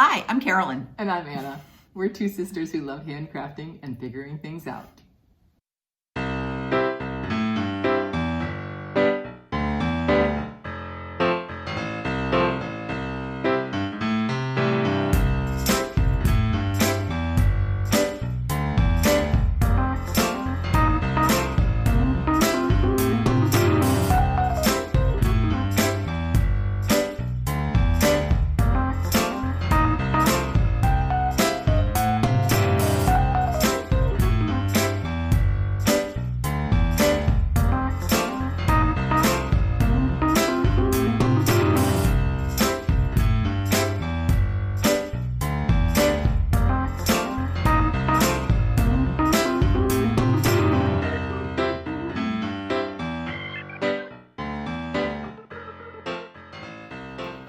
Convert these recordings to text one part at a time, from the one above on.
Hi, I'm Carolyn. And I'm Anna. We're two sisters who love handcrafting and figuring things out.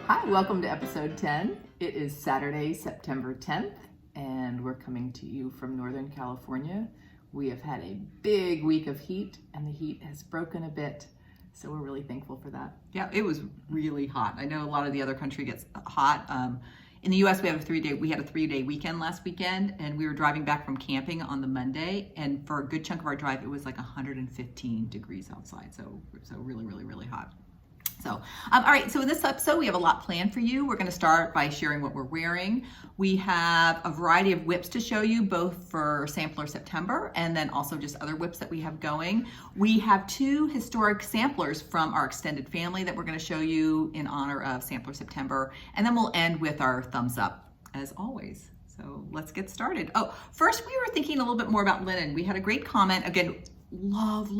Hi, welcome to episode 10. It is Saturday, September 10th, and we're coming to you from Northern California. We have had a big week of heat, and the heat has broken a bit, so we're really thankful for that. Yeah, it was really hot. I know a lot of the other country gets hot. In the U.S., we had a three-day weekend last weekend, and we were driving back from camping on the Monday, and for a good chunk of our drive, it was like 115 degrees outside, so really, really, really hot. So, all right, so in this episode, we have a lot planned for you. We're going to start by sharing what we're wearing. We have a variety of whips to show you, both for Sampler September and then also just other whips that we have going. We have two historic samplers from our extended family that we're going to show you in honor of Sampler September. And then we'll end with our thumbs up, as always. So let's get started. Oh, first, we were thinking a little bit more about linen. We had a great comment. Again, love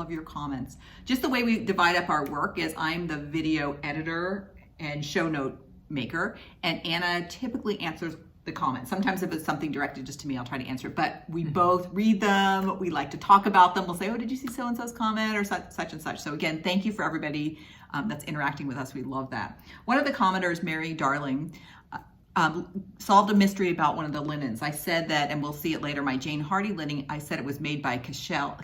your comments. Just the way we divide up our work is I'm the video editor and show note maker, and Anna typically answers the comments. Sometimes if it's something directed just to me, I'll try to answer it, but we both read them. We like to talk about them. We'll say, oh, did you see so-and-so's comment or such and such? So again, thank you for everybody that's interacting with us. We love that. One of the commenters, Mary Darling, solved a mystery about one of the linens. I said that, and we'll see it later, my Jane Hardy linen, I said it was made by Cashel,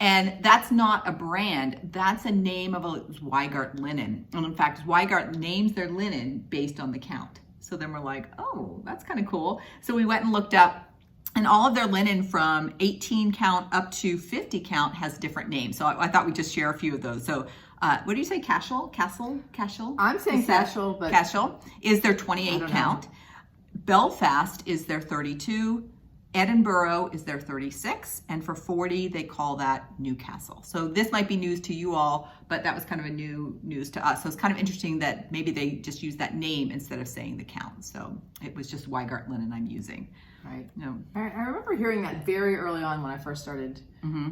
and that's not a brand, that's a name of a Zweigart linen. And in fact, Zweigart names their linen based on the count. So then we're like, oh, that's kind of cool. So we went and looked up, and all of their linen from 18 count up to 50 count has different names. So I thought we'd just share a few of those. So what do you say, Cashel? I'm saying Cashel, but Cashel is their 28 count. Belfast is their 32. Edinburgh is their 36. And for 40, they call that Newcastle. So this might be news to you all, but that was kind of a new news to us. So it's kind of interesting that maybe they just use that name instead of saying the count. So it was just Zweigart linen I'm using. Right. I remember hearing that very early on when I first started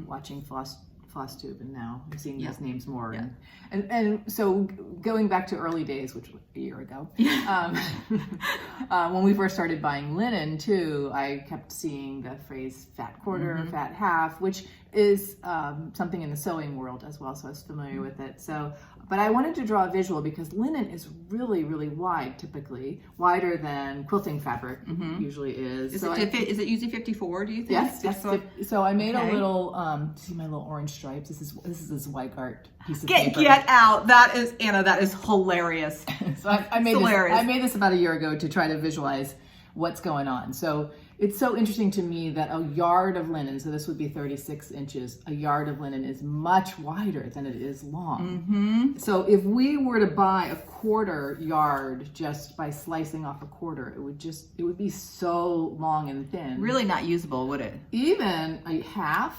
watching FlossTube, and now I'm seeing these names more. Yeah. And so going back to early days, which was a year ago, when we first started buying linen too, I kept seeing the phrase fat quarter, fat half, which is something in the sewing world as well, so I was familiar with it. So, but I wanted to draw a visual because linen is really, really wide, typically wider than quilting fabric usually is. Is it usually 54? Do you think? Yes. So I made a little. See my little orange stripes. This is a Zweigart piece of paper. Get out! That is Anna. That is hilarious. So I made this about a year ago to try to visualize what's going on. So it's so interesting to me that a yard of linen, so this would be 36 inches, a yard of linen is much wider than it is long. So if we were to buy a quarter yard just by slicing off a quarter, it would be so long and thin. Really not usable, would it? Even a half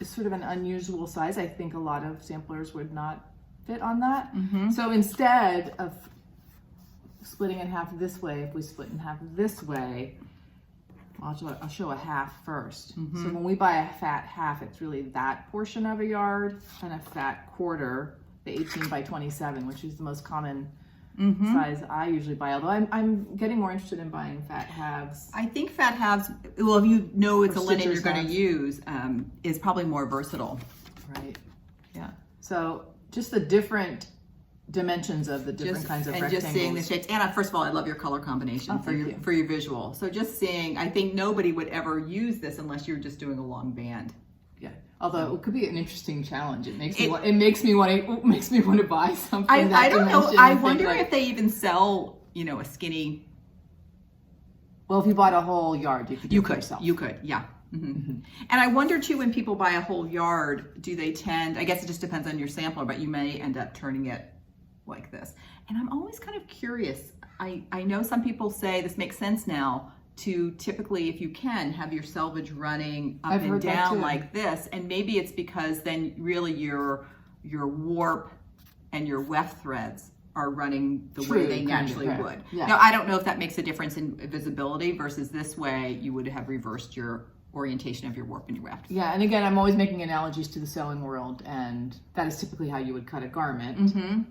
is sort of an unusual size. I think a lot of samplers would not fit on that. So instead of splitting in half this way, if we split in half this way, I'll show a half first. So when we buy a fat half, it's really that portion of a yard, and a fat quarter, the 18 by 27, which is the most common size I usually buy. Although I'm getting more interested in buying fat halves. I think fat halves, well, if you know it's a linen you're going to use, is probably more versatile. Right. Yeah. So just the different dimensions of the different kinds of rectangles. And just seeing the shapes. Anna, first of all, I love your color combination for your visual. So just seeing, I think nobody would ever use this unless you're just doing a long band. Yeah. Although it could be an interesting challenge. It makes me want to buy something. I don't know. I wonder if they even sell, a skinny. Well, if you bought a whole yard, you could. You could, yeah. And I wonder too, when people buy a whole yard, do they tend? I guess it just depends on your sampler, but you may end up turning it like this. And I'm always kind of curious. I know some people say this makes sense now to typically, if you can, have your selvage running up and down like this. And maybe it's because then really your warp and your weft threads are running the way they naturally would. Yeah. Now, I don't know if that makes a difference in visibility versus this way you would have reversed your orientation of your warp and your weft. Yeah, and again, I'm always making analogies to the sewing world, and that is typically how you would cut a garment.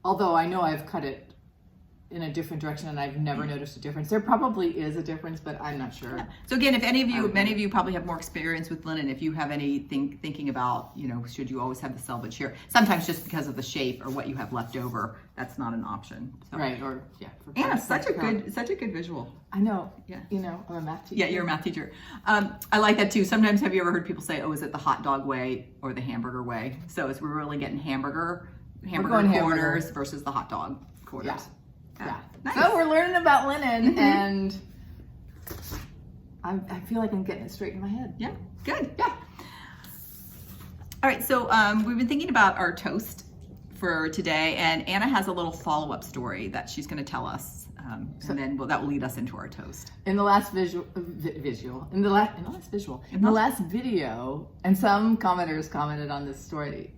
Although I know I've cut it in a different direction and I've never noticed a difference. There probably is a difference, but I'm not sure. Yeah. So again, if any of you, many of you probably have more experience with linen, if you have anything thinking about, should you always have the selvage here? Sometimes just because of the shape or what you have left over, that's not an option. So. Right, or yeah. Anna, such a good visual. I know. Yeah. I'm a math teacher. Yeah, you're a math teacher. I like that too. Sometimes have you ever heard people say, oh, is it the hot dog way or the hamburger way? So as we're really getting hamburger corners versus the hot dog corners. Yeah. Nice. So we're learning about linen, and I feel like I'm getting it straight in my head. Yeah, good. Yeah. All right, so we've been thinking about our toast for today, and Anna has a little follow-up story that she's going to tell us, and then that will lead us into our toast. In the last video, and some commenters commented on this story.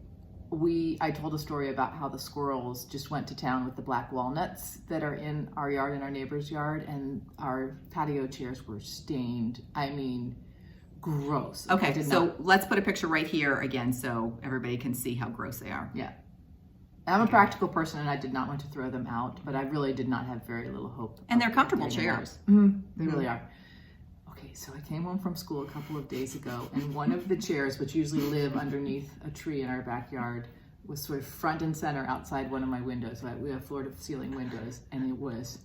I told a story about how the squirrels just went to town with the black walnuts that are in our yard and our neighbor's yard, and our patio chairs were stained. I mean, gross. Okay, so let's put a picture right here again so everybody can see how gross they are. Yeah. I'm a practical person and I did not want to throw them out, but I really did not have very little hope. And they're comfortable chairs. They really are. Okay, so I came home from school a couple of days ago, and one of the chairs, which usually live underneath a tree in our backyard, was sort of front and center outside one of my windows. We have floor-to-ceiling windows, and it was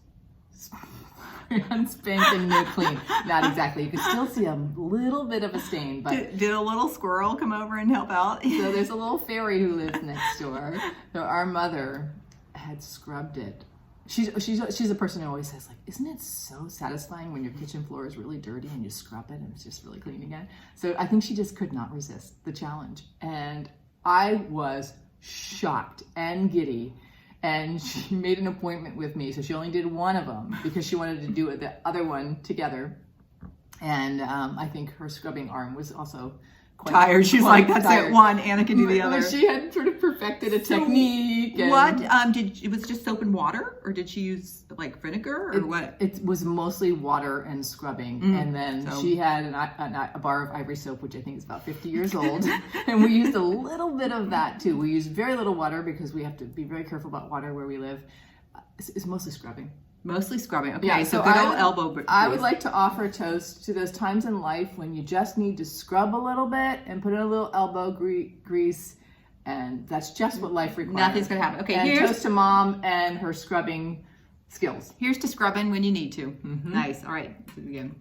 spanking new clean. Not exactly. You could still see a little bit of a stain. But did a little squirrel come over and help out? So there's a little fairy who lives next door. So our mother had scrubbed it. She's a person who always says, like, isn't it so satisfying when your kitchen floor is really dirty and you scrub it and it's just really clean again? So I think she just could not resist the challenge. And I was shocked and giddy. And she made an appointment with me. So she only did one of them because she wanted to do the other one together. And I think her scrubbing arm was also quite tired. She's like, that's it, one. Anna can do the other. She had sort of perfected a technique. And what it was just soap and water, or did she use like vinegar, or what? It was mostly water and scrubbing, and then she had a bar of ivory soap, which I think is about 50 years old, and we used a little bit of that too. We used very little water because we have to be very careful about water where we live. It's mostly scrubbing. Mostly scrubbing. Okay, yeah, so good old elbow grease. I would like to offer a toast to those times in life when you just need to scrub a little bit and put in a little elbow grease, and that's just what life requires. Nothing's gonna happen. Okay, and toast to Mom and her scrubbing skills. Here's to scrubbing when you need to. Nice. All right, do it again.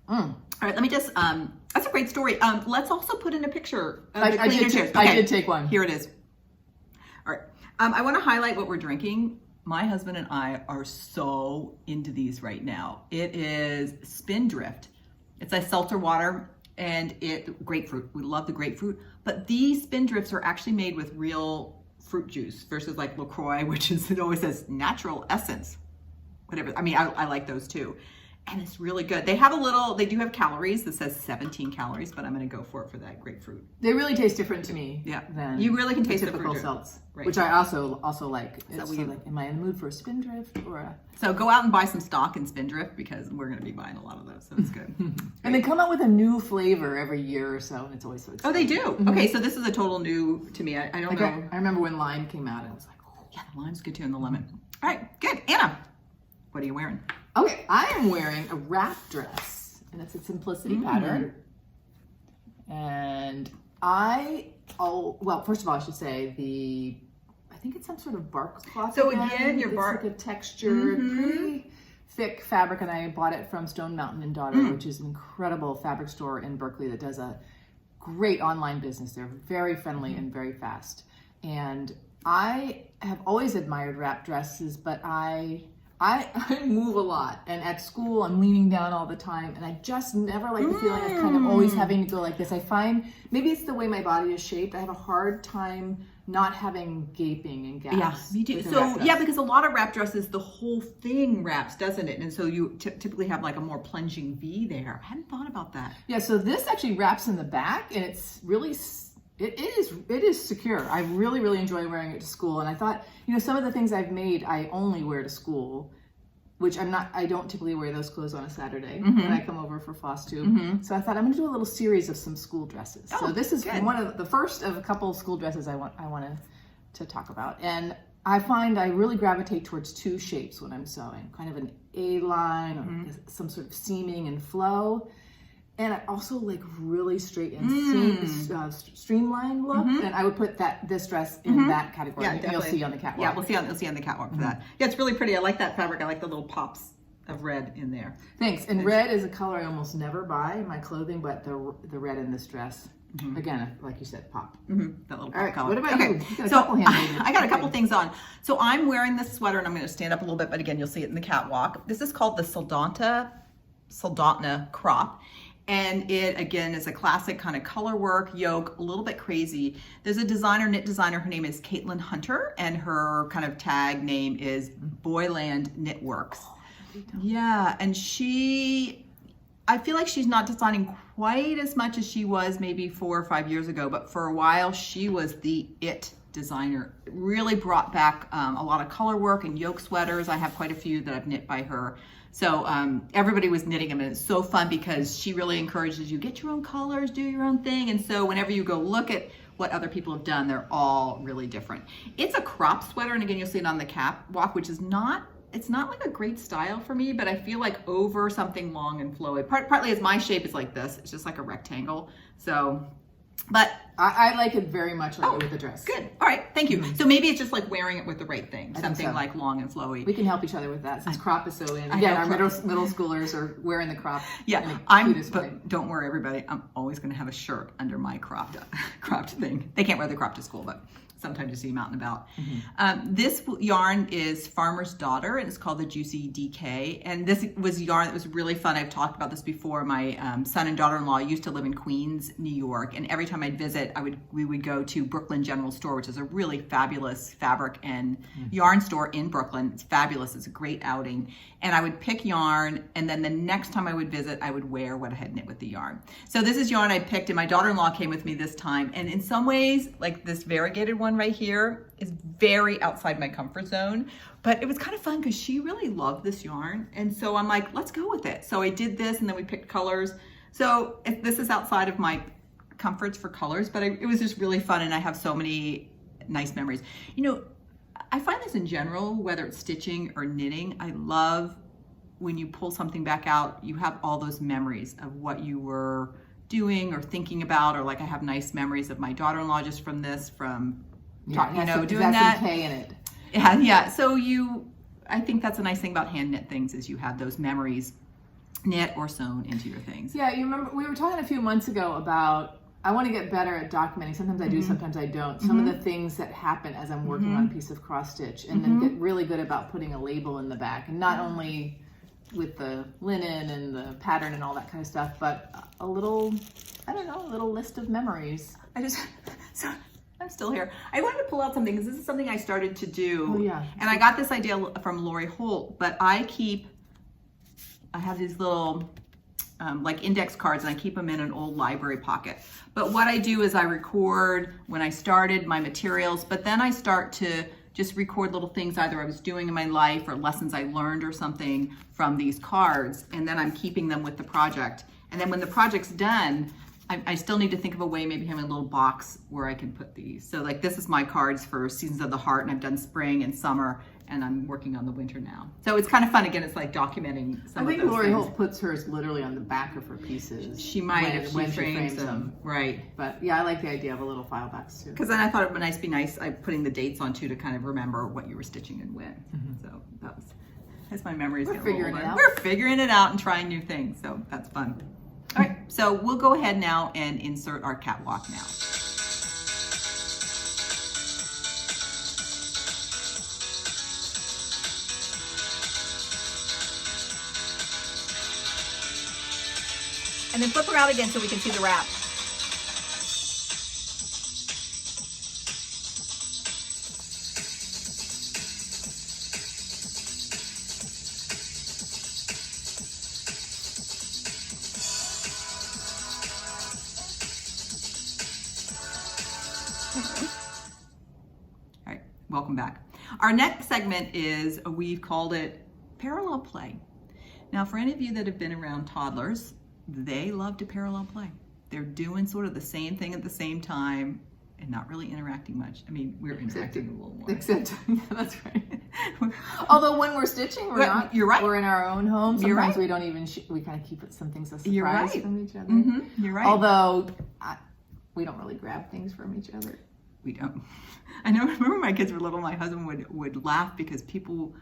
All right, let me just. That's a great story. Let's also put in a picture of the cleaner chairs. I did take one. Here it is. All right. I want to highlight what we're drinking. My husband and I are so into these right now. It is Spindrift. It's a seltzer water and grapefruit. We love the grapefruit, but these Spindrifts are actually made with real fruit juice versus like LaCroix, which is, it always says natural essence, whatever. I mean, I like those too. And it's really good. They do have calories that says 17 calories, but I'm going to go for that grapefruit. They really taste different to me. Yeah. Than you really can taste the typical fruit seltz, right. Which I also like. So am I in the mood for a Spindrift or a? So go out and buy some stock in Spindrift because we're going to be buying a lot of those. So it's good. And they come out with a new flavor every year or so, and it's always so exciting. Oh, they do? Okay, so this is a total new to me. I don't know. I remember when lime came out, and I was like, oh. Yeah, the lime's good too, and the lemon. All right, good. Anna, what are you wearing? Okay, I am wearing a wrap dress, and it's a simplicity pattern. And first of all, I should say I think it's some sort of bark cloth. So again, your bark, like a textured, thick fabric, and I bought it from Stone Mountain and Daughter, which is an incredible fabric store in Berkeley that does a great online business. They're very friendly and very fast. And I have always admired wrap dresses, but I move a lot, and at school I'm leaning down all the time, and I just never like the feeling of kind of always having to go like this. I find maybe it's the way my body is shaped. I have a hard time not having gaping and gaps. Yeah, me too. So yeah, because a lot of wrap dresses, the whole thing wraps, doesn't it? And so you typically have like a more plunging V there. I hadn't thought about that. Yeah, so this actually wraps in the back, and it's really, it is secure. I really, really enjoy wearing it to school. And I thought, you know, some of the things I've made, I only wear to school, which I don't typically wear those clothes on a Saturday when I come over for FlossTube. So I thought I'm going to do a little series of some school dresses. So this is one of the first of a couple of school dresses I want to talk about. And I find I really gravitate towards two shapes when I'm sewing, kind of an A-line or some sort of seaming and flow. And I also like really straight and streamlined look, and I would put this dress in that category. Yeah, you'll see on the catwalk. Yeah, we'll see on the catwalk for that. Yeah, it's really pretty. I like that fabric. I like the little pops of red in there. Thanks. And red is a color I almost never buy in my clothing, but the red in this dress, again, like you said, pop. That little pop color. What about you? You got a So couple handmade. I got a couple things on. So I'm wearing this sweater, and I'm going to stand up a little bit, but again, you'll see it in the catwalk. This is called the Soldotna crop. And it, again, is a classic kind of color work, yoke, a little bit crazy. There's a knit designer, her name is Caitlin Hunter, and her kind of tag name is Boyland Knitworks. Yeah, and I feel like she's not designing quite as much as she was maybe 4 or 5 years ago, but for a while she was the it designer. It really brought back a lot of color work and yoke sweaters. I have quite a few that I've knit by her. So everybody was knitting them, and it's so fun because she really encourages you, get your own colors, do your own thing. And so whenever you go look at what other people have done, they're all really different. It's a crop sweater, and again, you'll see it on the catwalk, which is it's not like a great style for me, but I feel like over something long and flowy. Partly as my shape is like this, it's just like a rectangle. So, but I like it very much like it with the dress. Good. All right. Thank you. So maybe it's just like wearing it with the right thing. Something like long and flowy. We can help each other with that since crop is so in. Again, our middle schoolers are wearing the crop. Yeah. But don't worry, everybody. I'm always going to have a shirt under my cropped thing. They can't wear the crop to school, but sometimes you see them out and about. This yarn is Farmer's Daughter, and it's called the Juicy DK. And this was yarn that was really fun. I've talked about this before. My son and daughter-in-law used to live in Queens, New York, and every time I'd visit, we would go to Brooklyn General Store, which is a really fabulous fabric and yarn store in Brooklyn. It's fabulous. It's a great outing. And I would pick yarn, and then the next time I would visit, I would wear what I had knit with the yarn. So this is yarn I picked, and my daughter-in-law came with me this time. And in some ways, like this variegated one right here is very outside my comfort zone, but it was kind of fun because she really loved this yarn. And so I'm like, let's go with it. So I did this, and then we picked colors. So this is outside of my comforts for colors, but it was just really fun, and I have so many nice memories. You know, I find this in general, whether it's stitching or knitting, I love when you pull something back out, you have all those memories of what you were doing or thinking about, or like I have nice memories of my daughter-in-law just from this, doing that. Some K in it. Yeah. So I think that's a nice thing about hand knit things is you have those memories knit or sewn into your things. Yeah, you remember we were talking a few months ago about I want to get better at documenting. Sometimes I do, sometimes I don't. Some of the things that happen as I'm working on a piece of cross stitch, and then get really good about putting a label in the back, and not only with the linen and the pattern and all that kind of stuff, but a little list of memories. So I'm still here. I wanted to pull out something because this is something I started to do. Oh yeah. And I got this idea from Lori Holt, but I have these little like index cards, and I keep them in an old library pocket. But what I do is I record when I started my materials, but then I start to just record little things either I was doing in my life or lessons I learned or something from these cards, and then I'm keeping them with the project. And then when the project's done, I still need to think of a way, maybe having a little box where I can put these. So like this is my cards for Seasons of the Heart, and I've done spring and summer, and I'm working on the winter now. So it's kind of fun. Again, it's like documenting some of those things. I think Lori Holt puts hers literally on the back of her pieces. She might if she frames them. Right. But yeah, I like the idea of a little file box too. Because then I thought it would be nice putting the dates on too to kind of remember what you were stitching and when. So that was as my memories get figuring older. it out. We're figuring it out and trying new things, so that's fun. All right, so we'll go ahead now and insert our catwalk now. And then flip around again so we can see the wrap. All right, welcome back. Our next segment is, we've called it parallel play. Now, for any of you that have been around toddlers, they love to parallel play. They're doing sort of the same thing at the same time and not really interacting much. I mean, we're interacting a little more. Except, yeah, that's right. Although when we're stitching, we're not. You're right. We're in our own home. Sometimes You're right. we don't even, we kind of keep some things a surprise You're right. from each other. Mm-hmm. You're right. Although, we don't really grab things from each other. We don't. I know, remember my kids were little, my husband would laugh because people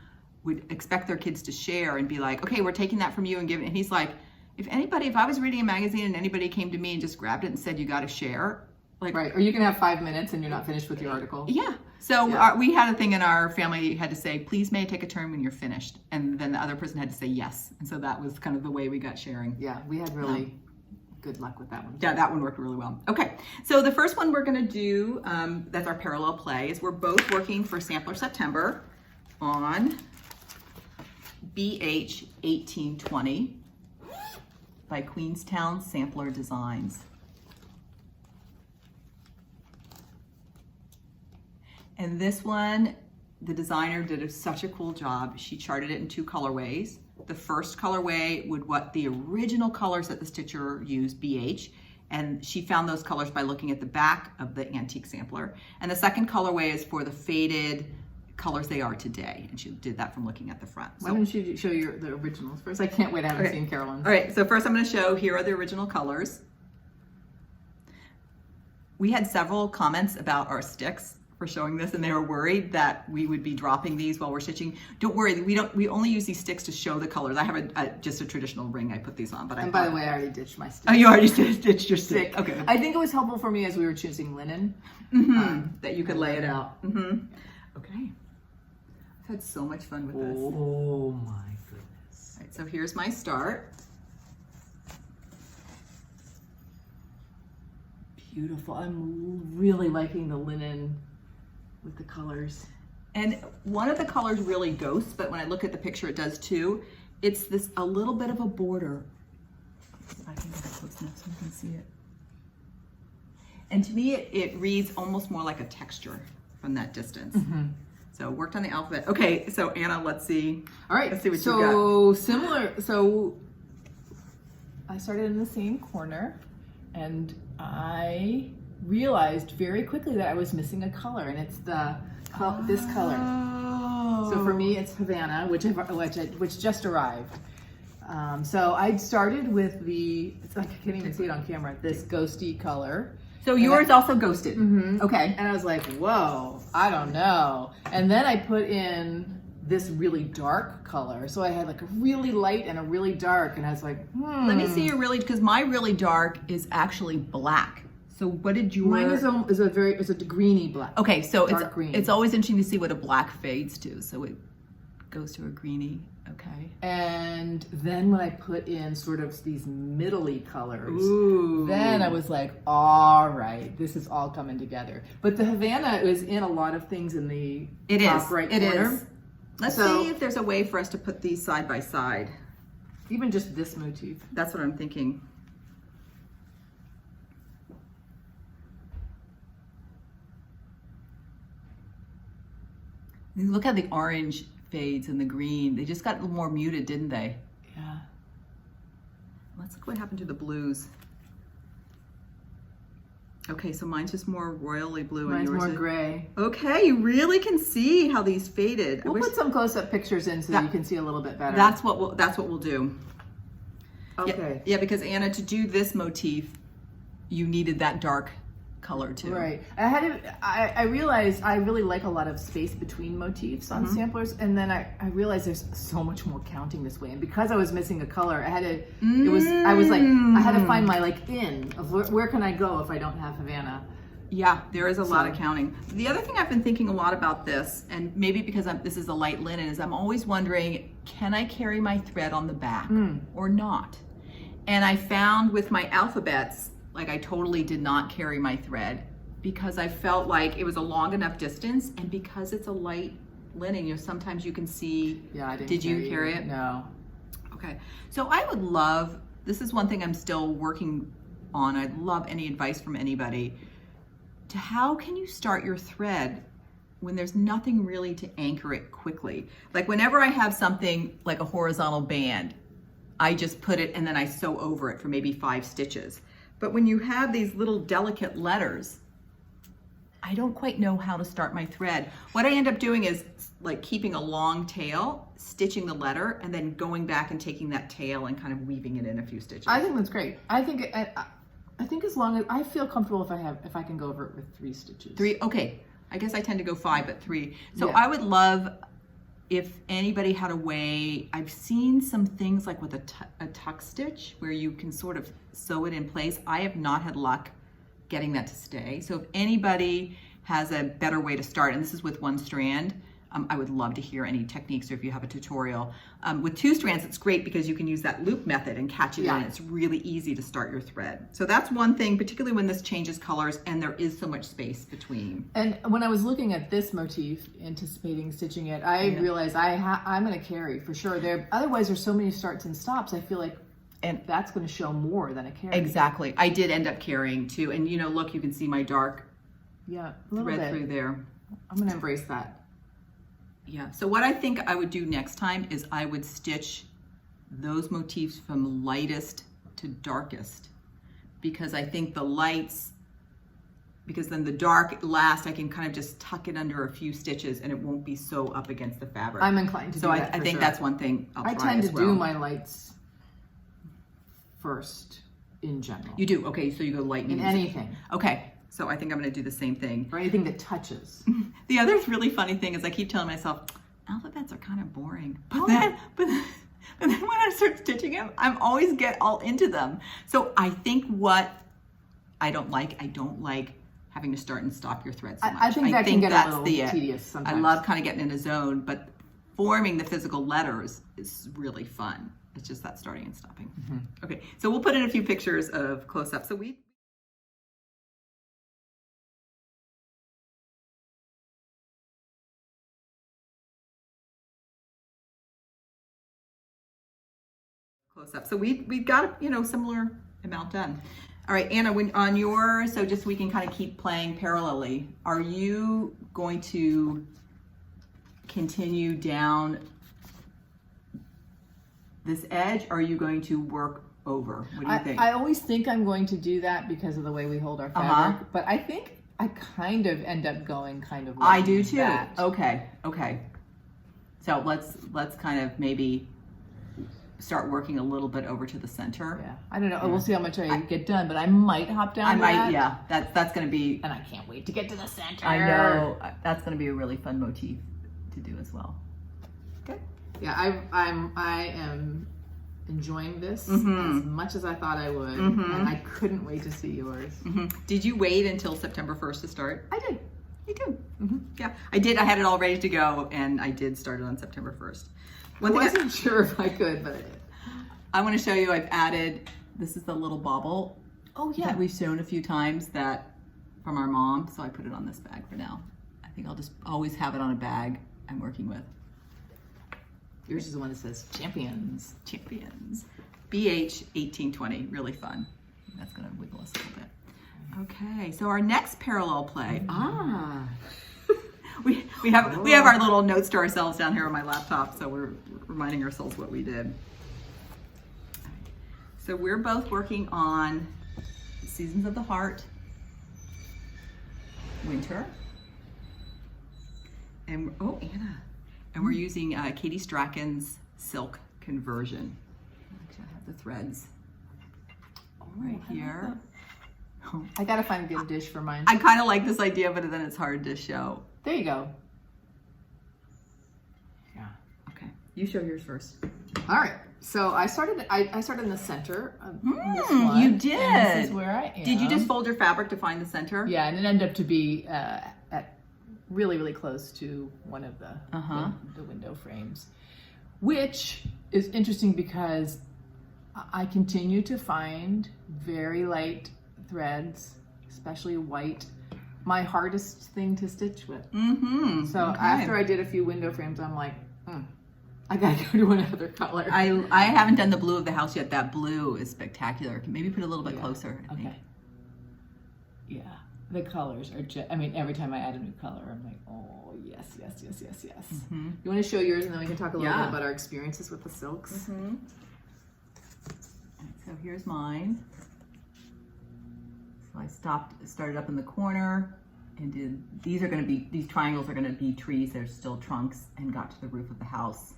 would expect their kids to share and be like, okay, we're taking that from you and giving it. And he's like, if I was reading a magazine and anybody came to me and just grabbed it and said, you got to share. Like, right, or you can have 5 minutes and you're not finished with your article. Yeah. So we had a thing in our family, you had to say, please may I take a turn when you're finished. And then the other person had to say yes. And so that was kind of the way we got sharing. Yeah, we had really good luck with that one. Yeah, that one worked really well. Okay, so the first one we're going to do, that's our parallel play, is we're both working for Sampler September on BH 1820 by Queenstown Sampler Designs. And this one, the designer did such a cool job. She charted it in 2 colorways. The first colorway would what the original colors that the stitcher used, BH, and she found those colors by looking at the back of the antique sampler. And the second colorway is for the faded colors they are today, and she did that from looking at the front. Why don't you show the originals first? I can't wait, I haven't seen Carolyn's. All right, so first I'm going to show, here are the original colors. We had several comments about our sticks for showing this, and they were worried that we would be dropping these while we're stitching. Don't worry, we only use these sticks to show the colors. I have just a traditional ring I put these on, but by the way, I already ditched my stick. Oh, you already ditched your stick. Okay. I think it was helpful for me as we were choosing linen. That you could lay it out. Okay. I've had so much fun with this. Oh my goodness. All right, so here's my start. Beautiful. I'm really liking the linen with the colors. And one of the colors really ghosts, but when I look at the picture, it does too. It's this, a little bit of a border. I can get it close enough so you can see it. And to me, it reads almost more like a texture from that distance. So worked on the alphabet. Okay, so Anna, let's see. All right, let's see what you got. So similar, so I started in the same corner and I realized very quickly that I was missing a color, and it's this color. So for me, it's Havana, which just arrived. So I started with it's like I can't even see it on camera. This ghosty color. So yours also ghosted. Okay. And I was like, whoa, I don't know. And then I put in this really dark color. So I had like a really light and a really dark, and I was like, Let me see your really, because my really dark is actually black. So what did your... Mine is a greeny black. Okay, so dark green. It's always interesting to see what a black fades to. So it goes to a greeny, okay. And then when I put in sort of these middle-y colors, then I was like, all right, this is all coming together. But the Havana is in a lot of things in the top right corner. It is. Let's see if there's a way for us to put these side by side. Even just this motif. That's what I'm thinking. Look how the orange fades and the green. They just got a little more muted, didn't they? Yeah. Let's look what happened to the blues. Okay, so mine's just more royally blue. Mine's and yours more gray. Okay, you really can see how these faded. We'll put some close-up pictures in so that you can see a little bit better. That's what we'll do. Okay. Yeah, because Anna, to do this motif, you needed that dark color too. Right. I realized I really like a lot of space between motifs on samplers, and then I realized there's so much more counting this way. And because I was missing a color, I had to. I was like, I had to find my like in of where can I go if I don't have Havana. Yeah, there is a lot of counting. The other thing I've been thinking a lot about this, and maybe because this is a light linen, is I'm always wondering, can I carry my thread on the back or not? And I found with my alphabets, like I totally did not carry my thread because I felt like it was a long enough distance, and because it's a light linen, you know, sometimes you can see. Yeah, I didn't. Did you carry it? No. Okay, so I would love, this is one thing I'm still working on. I'd love any advice from anybody to how can you start your thread when there's nothing really to anchor it quickly. Like whenever I have something like a horizontal band, I just put it and then I sew over it for maybe 5 stitches. But when you have these little delicate letters, I don't quite know how to start my thread. What I end up doing is like keeping a long tail, stitching the letter, and then going back and taking that tail and kind of weaving it in a few stitches. I think that's great. I think as long as I feel comfortable if I can go over it with 3 stitches. 3, okay. I guess I tend to go 5, but 3. So Yeah. I would love if anybody had a way. I've seen some things like with a tuck stitch where you can sort of sew it in place. I have not had luck getting that to stay. So if anybody has a better way to start, and this is with 1 strand, I would love to hear any techniques, or if you have a tutorial. With 2 strands, it's great because you can use that loop method and catch it in. It's really easy to start your thread. So that's one thing, particularly when this changes colors and there is so much space between. And when I was looking at this motif, anticipating stitching it, I realized I'm going to carry for sure. Otherwise, there's so many starts and stops. I feel like that's going to show more than a carry. Exactly. I did end up carrying too. And you know, look, you can see my dark thread through there. I'm going to embrace that. Yeah, so what I think I would do next time is I would stitch those motifs from lightest to darkest, because I think the lights, because then the dark last, I can kind of just tuck it under a few stitches and it won't be so up against the fabric. I'm inclined to do that. So I think that's one thing I'll try I tend as to well. do my lights first in general. You do? Okay, so you go light, in anything. Okay. So I think I'm going to do the same thing. Or anything that touches. The other really funny thing is I keep telling myself, alphabets are kind of boring. But then when I start stitching them, I'm always get all into them. So I think what I don't like having to start and stop your thread so much. I think that can get a little tedious sometimes. I love kind of getting in a zone, but forming the physical letters is really fun. It's just that starting and stopping. Okay, so we'll put in a few pictures of close-ups. So close-up. So we've got, you know, similar amount done. All right, Anna, on yours, so just so we can kind of keep playing parallelly, are you going to continue down this edge, or are you going to work over? What do you think? I always think I'm going to do that because of the way we hold our fabric, but I think I kind of end up going kind of like I do too. that. Okay. So let's kind of maybe start working a little bit over to the center. Yeah, I don't know. We'll see how much I get done, but I might hop down. Yeah, that's going to be. And I can't wait to get to the center. I know that's going to be a really fun motif to do as well. Okay. Yeah, I am enjoying this as much as I thought I would, and I couldn't wait to see yours. Did you wait until September 1st to start? I did. Me too. Yeah, I did. I had it all ready to go, and I did start it on September 1st. I wasn't sure if I could, but I did. I want to show you, I've added, this is the little bauble. Oh yeah. That we've shown a few times that from our mom, so I put it on this bag for now. I think I'll just always have it on a bag I'm working with. Yours is the one that says champions. Champions. BH 1820, really fun. That's gonna wiggle us a little bit. Okay, so our next parallel play. We have our little notes to ourselves down here on my laptop, so we're reminding ourselves what we did. So we're both working on Seasons of the Heart, Winter, and Anna, and we're using Katie Strachan's silk conversion. Actually, I have the threads right here. I gotta find a good dish for mine. I kind of like this idea, but then it's hard to show. There you go. Yeah. Okay. You show yours first. All right. So I started in the center of this one. You did. And this is where I am. Did you just fold your fabric to find the center? Yeah, and it ended up to be at really, really close to one of the window frames, which is interesting because I continue to find very light threads, especially white, my hardest thing to stitch with. So after I did a few window frames, I'm like, I gotta go to another color. I haven't done the blue of the house yet. That blue is spectacular. Maybe put it a little bit closer. Okay. Yeah, the colors are just, I mean, every time I add a new color, I'm like, oh, yes. You want to show yours and then we can talk a little bit about our experiences with the silks? So here's mine. So I started up in the corner and did, these triangles are going to be trees. They're still trunks, and got to the roof of the house.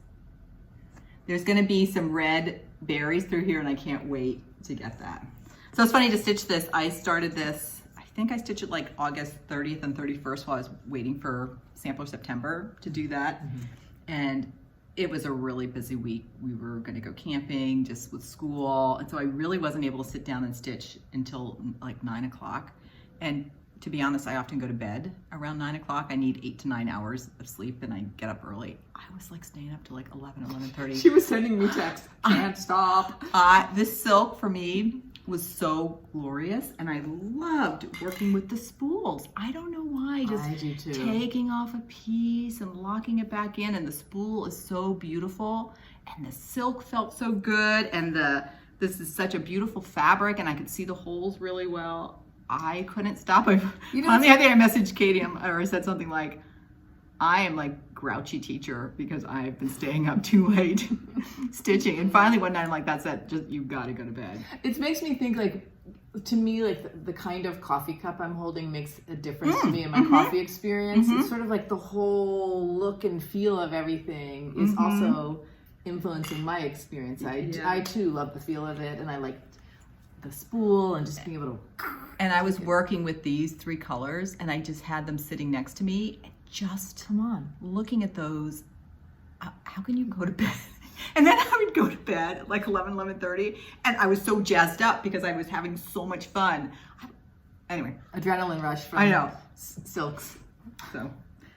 There's going to be some red berries through here, and I can't wait to get that. So it's funny to stitch this. I started this, I think I stitched it like August 30th and 31st while I was waiting for Sampler September to do that. And it was a really busy week. We were going to go camping just with school. And so I really wasn't able to sit down and stitch until like 9 o'clock. And to be honest, I often go to bed around 9 o'clock. I need 8 to 9 hours of sleep, and I get up early. I was like staying up to like 11:30. She was sending me texts. Can't stop. This silk for me was so glorious, and I loved working with the spools. I don't know why, just taking off a piece and locking it back in, and the spool is so beautiful, and the silk felt so good, and this is such a beautiful fabric, and I could see the holes really well. I couldn't stop. On the other day, I messaged Katie or I said something like, I am like grouchy teacher because I've been staying up too late stitching. And finally one night I'm like, that's it, just you gotta go to bed. It makes me think like, to me, like the kind of coffee cup I'm holding makes a difference to me in my coffee experience. It's sort of like the whole look and feel of everything is also influencing my experience. I too love the feel of it, and I like the spool and just being able to. And I was working with these 3 colors, and I just had them sitting next to me, and just looking at those. How can you go to bed? And then I would go to bed at like 11:30, and I was so jazzed up because I was having so much fun. Anyway, adrenaline rush from silks. So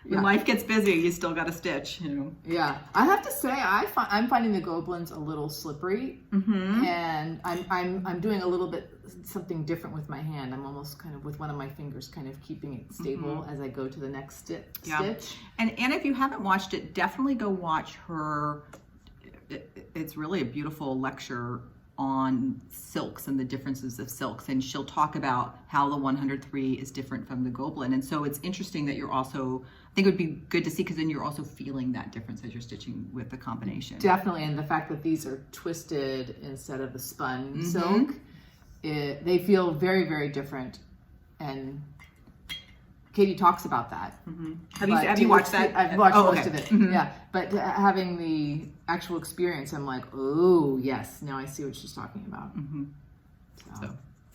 when life gets busy, you still got to stitch, you know. Yeah, I have to say I'm finding the Gobelins a little slippery, and I'm doing a little bit something different with my hand. I'm almost kind of with one of my fingers kind of keeping it stable as I go to the next stitch. And Anna, if you haven't watched it, definitely go watch her. It's really a beautiful lecture on silks and the differences of silks, and she'll talk about how the 103 is different from the Gobelin. And so it's interesting that you're also, I think it would be good to see, because then you're also feeling that difference as you're stitching with the combination. Definitely, and the fact that these are twisted instead of the spun silk, they feel very, very different. And Katie talks about that. Have you watched that? I've watched most of it. Yeah, but having the actual experience, I'm like, oh yes, now I see what she's talking about. So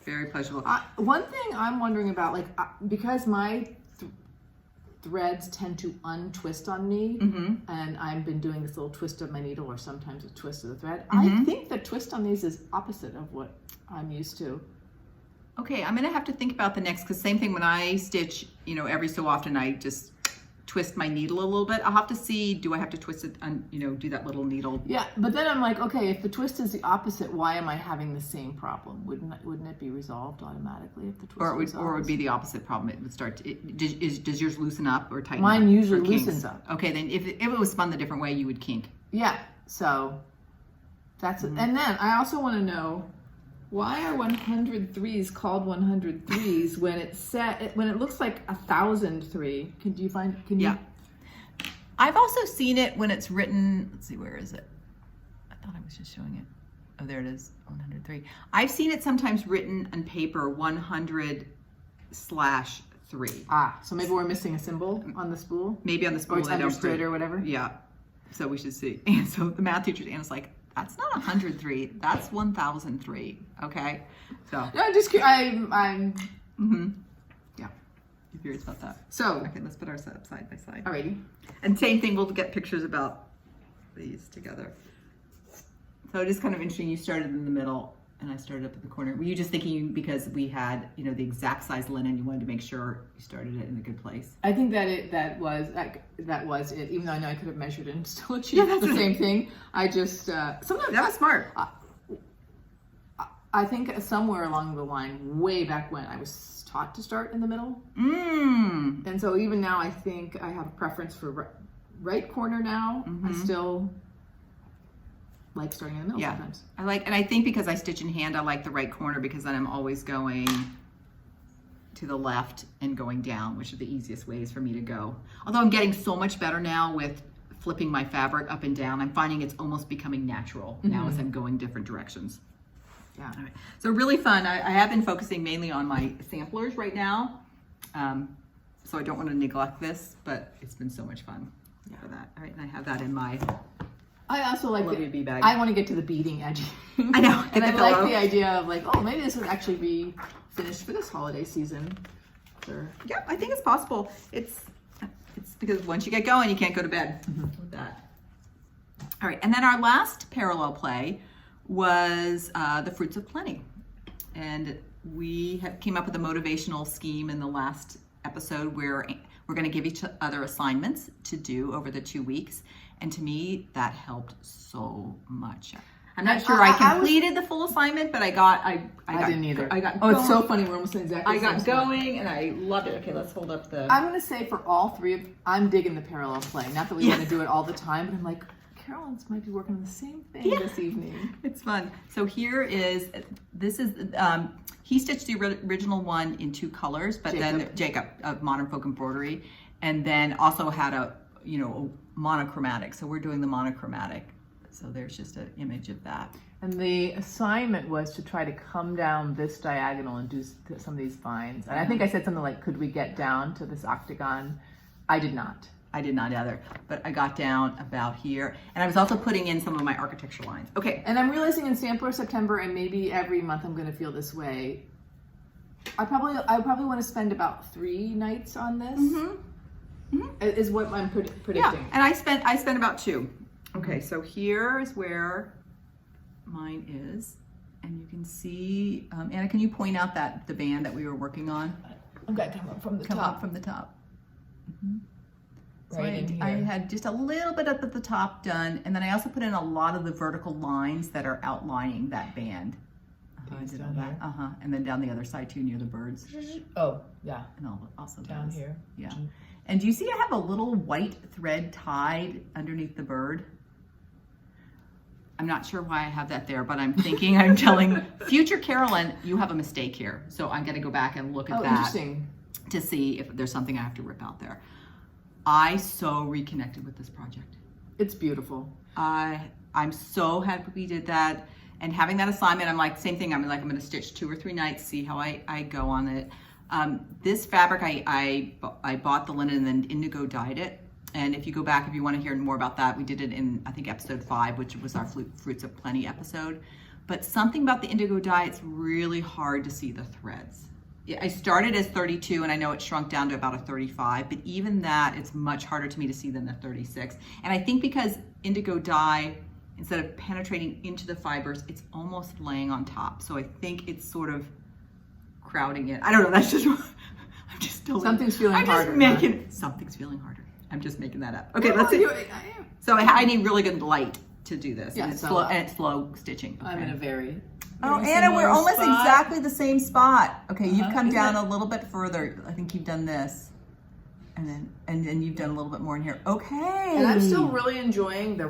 very pleasurable. One thing I'm wondering about, like, because my threads tend to untwist on me, and I've been doing this little twist of my needle, or sometimes a twist of the thread. I think the twist on these is opposite of what I'm used to. Okay, I'm gonna have to think about the next, because same thing when I stitch, you know, every so often I just twist my needle a little bit. I'll have to see, do I have to twist it and, you know, do that little needle? Yeah, but then I'm like, okay, if the twist is the opposite, why am I having the same problem? Wouldn't it be resolved automatically if the twist was or it would be the opposite problem? It would start to, does yours loosen up or tighten Mine up? Mine usually loosens up. Okay, then if it was spun the different way, you would kink. Yeah, so that's it. And then I also want to know, why are 103s called 103s when it looks like 1,003? Can you? I've also seen it when it's written. Let's see, where is it? I thought I was just showing it. Oh, there it is, 103. I've seen it sometimes written on paper 100/3. So maybe we're missing a symbol on the spool. Maybe on the spool, or it's understood or whatever. Yeah. So we should see. And so the math teacher, Anna's like, That's not 103. That's 1003. Okay. So. No, I'm. Yeah. You're curious about that. So. Okay, let's put ours up side by side. Alrighty. And same thing, we'll get pictures about these together. So it is kind of interesting. You started in the middle and I started up in the corner. Were you just thinking because we had, you know, the exact size linen, you wanted to make sure you started it in a good place? I think that was it. Even though I know I could have measured and still achieved the same thing. I just sometimes that was smart. I think somewhere along the line, way back when, I was taught to start in the middle. And so even now, I think I have a preference for right corner now. I still like starting in the middle sometimes. And I think because I stitch in hand, I like the right corner because then I'm always going to the left and going down, which are the easiest ways for me to go. Although I'm getting so much better now with flipping my fabric up and down, I'm finding it's almost becoming natural now as I'm going different directions. Yeah. All right. So really fun. I have been focusing mainly on my samplers right now. So I don't want to neglect this, but it's been so much fun for that. All right. And I have that in my I also like Olivia B bag. I want to get to the beading edge. I know. And I like the idea of like, oh, maybe this would actually be finished for this holiday season. Sure. Yeah, I think it's possible. It's because once you get going, you can't go to bed with that. All right. And then our last parallel play was the Fruits of Plenty. And we came up with a motivational scheme in the last episode where we're going to give each other assignments to do over the 2 weeks. And to me, that helped so much. I'm not sure I completed the full assignment, but I didn't either. It's so funny. We're almost exactly. I got going and I loved it. Okay, let's hold up the. I'm going to say for all three, I'm digging the parallel play. Not that we want to do it all the time, but I'm like, Carolyn's might be working on the same thing this evening. It's fun. So he stitched the original one in 2 colors, but then Jacob of Modern Folk Embroidery, and then also had a monochromatic. So we're doing the monochromatic. So there's just an image of that. And the assignment was to try to come down this diagonal and do some of these vines. And I think I said something like, could we get down to this octagon? I did not. I did not either, but I got down about here. And I was also putting in some of my architecture lines. Okay. And I'm realizing in Sampler September, and maybe every month I'm going to feel this way. I probably want to spend about 3 nights on this. Is what I'm predicting. Yeah, and I spent about 2. Okay, so here is where mine is, and you can see. Anna, can you point out the band that we were working on? I'm going to come up from the top. Come up from the top. So Right I had just a little bit up at the top done, and then I also put in a lot of the vertical lines that are outlining that band. I did all that. And then down the other side too, near the birds. Oh, yeah. And also down here. Yeah. And do you see I have a little white thread tied underneath the bird? I'm not sure why I have that there, but I'm thinking, I'm telling future Carolyn, you have a mistake here. So I'm going to go back and look at that to see if there's something I have to rip out there. I so reconnected with this project. It's beautiful. I'm so happy we did that. And having that assignment, I'm like, same thing. I'm going to stitch 2 or 3 nights, see how I go on it. This fabric, I bought the linen and then indigo dyed it. And if you go back, if you want to hear more about that, we did it in, I think, episode 5, which was our Fruits of Plenty episode. But something about the indigo dye, it's really hard to see the threads. I started as 32, and I know it shrunk down to about a 35, but even that, it's much harder to me to see than a 36. And I think because indigo dye, instead of penetrating into the fibers, it's almost laying on top. So I think it's sort of crowding it. I don't know, that's just, I'm just still. Something's feeling harder. Something's feeling harder. I'm just making that up. Okay, let's see. So I need really good light to do this. Yeah, and it's slow stitching. Okay. I'm in a very Anna, we're almost exactly the same spot. Okay, you've come down a little bit further. I think you've done this. And then you've done a little bit more in here. Okay. And I'm still really enjoying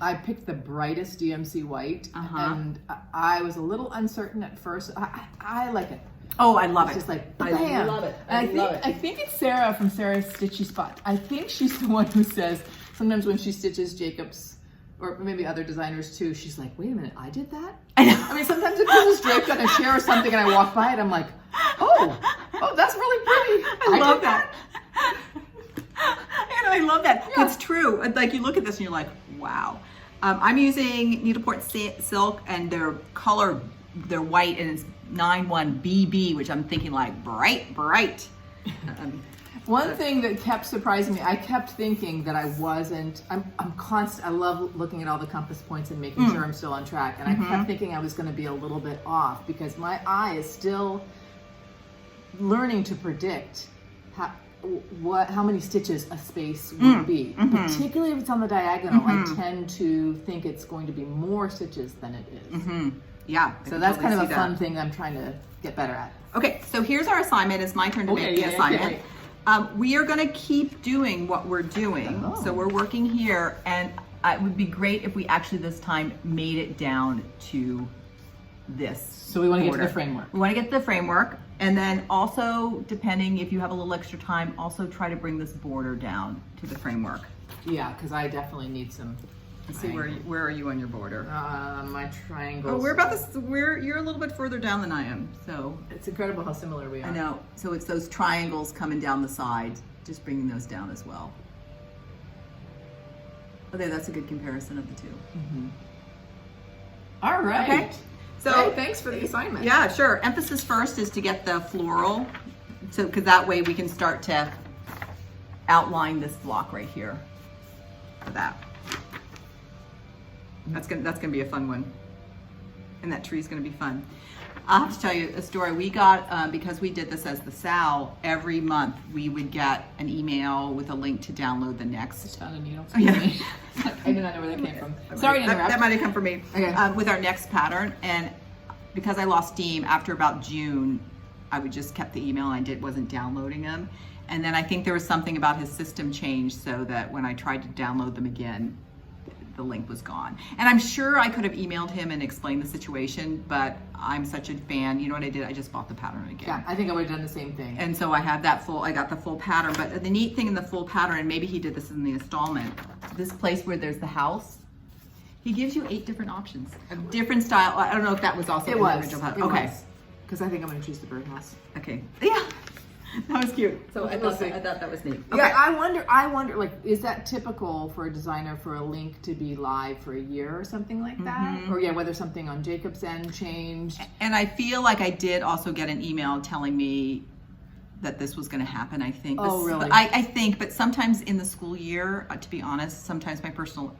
I picked the brightest DMC white. And I was a little uncertain at first. I like it. Oh, I love it. Just like, I love it. I think it's Sarah from Sarah's Stitchy Spot. I think she's the one who says sometimes when she stitches Jacob's, or maybe other designers too, she's like, wait a minute, I did that? I mean, sometimes it feels draped on a chair or something and I walk by it, I'm like, oh, that's really pretty. I love that. And I love that. Yeah. It's true. Like you look at this and you're like, wow. I'm using needleport silk, and their color, they're white, and it's 91BB, which I'm thinking like bright. One thing that kept surprising me, I kept thinking that I wasn't, I love looking at all the compass points and making sure I'm still on track. And I kept thinking I was going to be a little bit off because my eye is still learning to predict how many stitches a space will be. Particularly if it's on the diagonal, I tend to think it's going to be more stitches than it is. Yeah. So that's kind of a fun thing that I'm trying to get better at. Okay, so here's our assignment. It's my turn to make the assignment. We are going to keep doing what we're doing. So we're working here, and it would be great if we actually this time made it down to this. So we want to get to the framework. We want to get to the framework, and then also, depending if you have a little extra time, also try to bring this border down to the framework. Yeah, because I definitely need some. Let's see, where are you on your border? My triangles. Oh, we're about this. You're a little bit further down than I am. So it's incredible how similar we are. I know. So it's those triangles coming down the sides, just bringing those down as well. Okay, that's a good comparison of the two. All right. Okay. So hey, thanks for the assignment. Yeah, sure. Emphasis first is to get the floral, so because that way we can start to outline this block right here for that. That's gonna be a fun one, and that tree's gonna be fun. I'll have to tell you a story. We got because we did this as the SAL. Every month we would get an email with a link to download the next. Just found a needle. Yeah. I did not know where that came from. Sorry to interrupt. That might have come from me. Okay. With our next pattern, and because I lost steam after about June, I would just kept the email and wasn't downloading them. And then I think there was something about his system changed so that when I tried to download them again, the link was gone. And I'm sure I could have emailed him and explained the situation, but I'm such a fan. You know what I did? I just bought the pattern again. Yeah, I think I would have done the same thing. And so I had I got the full pattern. But the neat thing in the full pattern, and maybe he did this in the installment, this place where there's the house, he gives you 8 different options of different style. I don't know if that was also in the original pattern. Okay. Because I think I'm going to choose the birdhouse. Okay. Yeah. That was cute. So I thought that was neat. Okay. Yeah, I wonder, like, is that typical for a designer for a link to be live for a year or something like that? Or whether something on Jacob's End changed. And I feel like I did also get an email telling me that this was going to happen, I think. Oh, really? I think, but sometimes in the school year, to be honest, sometimes my personal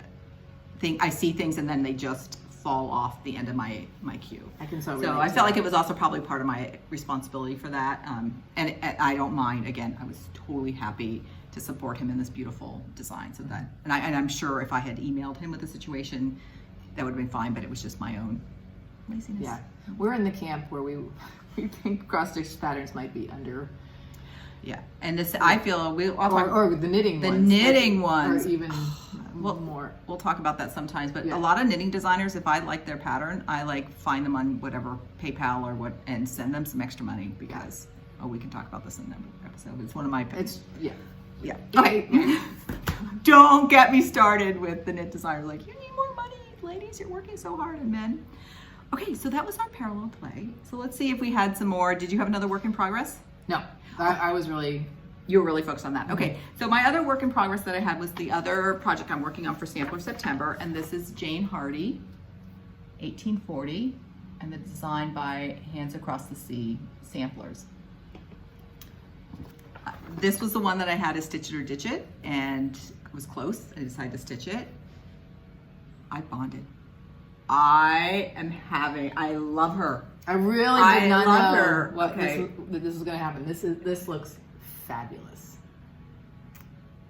thing, I see things and then they just fall off the end of my queue. I can so I felt like it was also probably part of my responsibility for that. And I don't mind. Again, I was totally happy to support him in this beautiful design. So that, and I'm sure if I had emailed him with the situation, that would have been fine. But it was just my own laziness. Yeah, we're in the camp where we think cross stitch patterns might be under. Yeah, and this I feel or the knitting ones, or even more. We'll talk about that sometimes. But a lot of knitting designers, if I like their pattern, I find them on whatever PayPal or what and send them some extra money because we can talk about this in another episode. It's one of my yeah. Okay. Don't get me started with the knit designer. You need more money, ladies. You're working so hard, and men. Okay, so that was our parallel play. So let's see if we had some more. Did you have another work in progress? No. I was really... You were really focused on that. Okay, so my other work in progress that I had was the other project I'm working on for Sampler September, and this is Jane Hardy, 1840, and it's designed by Hands Across the Sea Samplers. This was the one that I had to Stitch It or Ditch It, and it was close. I decided to stitch it. I bonded. I love her. I really did not know what this was going to happen. This looks fabulous.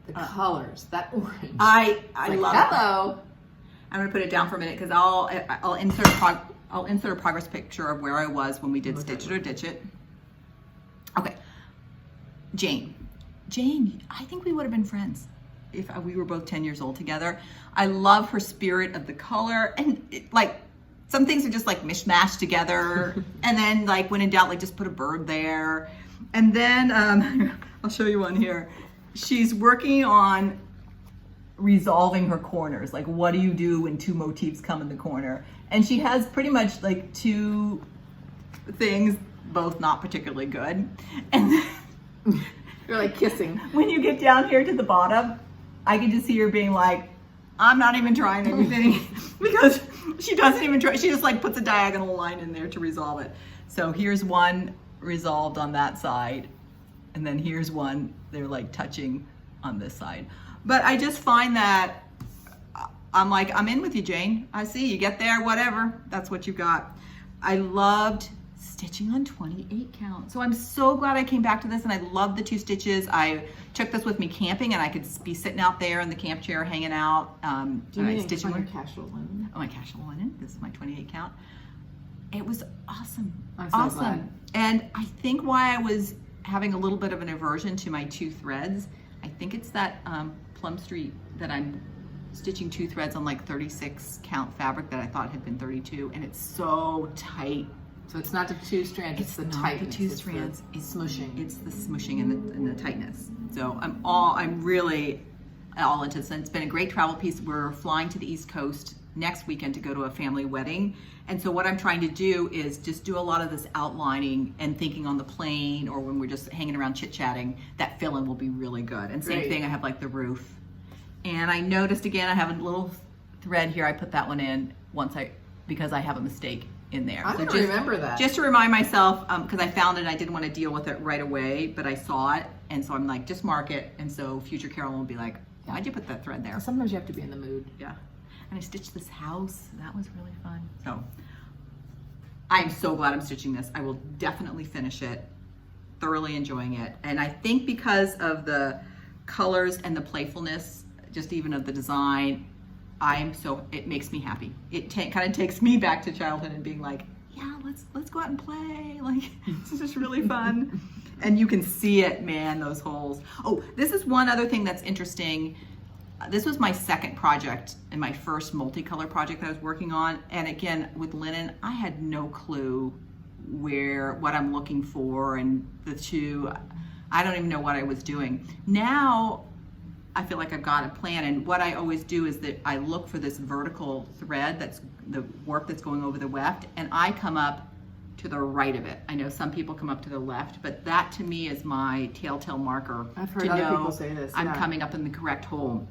The colors, that orange. I love it. Hello. I'm going to put it down for a minute because I'll insert a progress picture of where I was when we did Stitch It or Ditch It. Okay, Jane, I think we would have been friends if we were both 10 years old together. I love her spirit of the color, and some things are just mishmashed together. And then when in doubt, just put a bird there. And then I'll show you one here. She's working on resolving her corners. What do you do when 2 motifs come in the corner? And she has pretty much 2 things, both not particularly good. And you're kissing. When you get down here to the bottom, I can just see her being I'm not even trying anything because she doesn't even try. She just like puts a diagonal line in there to resolve it. So here's one resolved on that side. And then here's one, they're like touching on this side. But I just find that I'm like, I'm in with you, Jane. I see you get there, whatever. That's what you got. I loved stitching on 28 count. So I'm so glad I came back to this, and I love the 2 stitches. I took this with me camping, and I could be sitting out there in the camp chair hanging out. Do you mean stitching on your casual linen? Oh, my casual linen. This is my 28 count. It was awesome. I'm so awesome. glad. And I think why I was having a little bit of an aversion to my 2 threads, I think it's that Plum Street that I'm stitching 2 threads on like 36 count fabric that I thought had been 32, and it's so tight. So it's not the 2 strands, it's the tightness. The 2 strands. It's smushing. It's the smushing and the tightness. So I'm really all into this. And it's been a great travel piece. We're flying to the East Coast next weekend to go to a family wedding. And so what I'm trying to do is just do a lot of this outlining and thinking on the plane, or when we're just hanging around chit-chatting, that fill-in will be really good. And same thing, I have like the roof. And I noticed again, I have a little thread here. I put that one in because I have a mistake in there. I don't remember that. Just to remind myself, because I found it and I didn't want to deal with it right away, but I saw it. And so I'm like, just mark it. And so future Carolyn will be like, why'd you put that thread there? Sometimes you have to be in the mood. Yeah. And I stitched this house. That was really fun. So I'm so glad I'm stitching this. I will definitely finish it. Thoroughly enjoying it. And I think because of the colors and the playfulness, just even of the design, it makes me happy. It kind of takes me back to childhood and being like, yeah, let's go out and play. Like, this is just really fun. And you can see it, man, those holes. Oh, this is one other thing that's interesting. This was my second project and my first multicolor project that I was working on. And again, with linen, I had no clue what I'm looking for, and I don't even know what I was doing. Now, I feel like I've got a plan, and what I always do is that I look for this vertical thread, that's the warp that's going over the weft, and I come up to the right of it. I know some people come up to the left, but that to me is my telltale marker. I've heard other people say this. I'm coming up in the correct hole.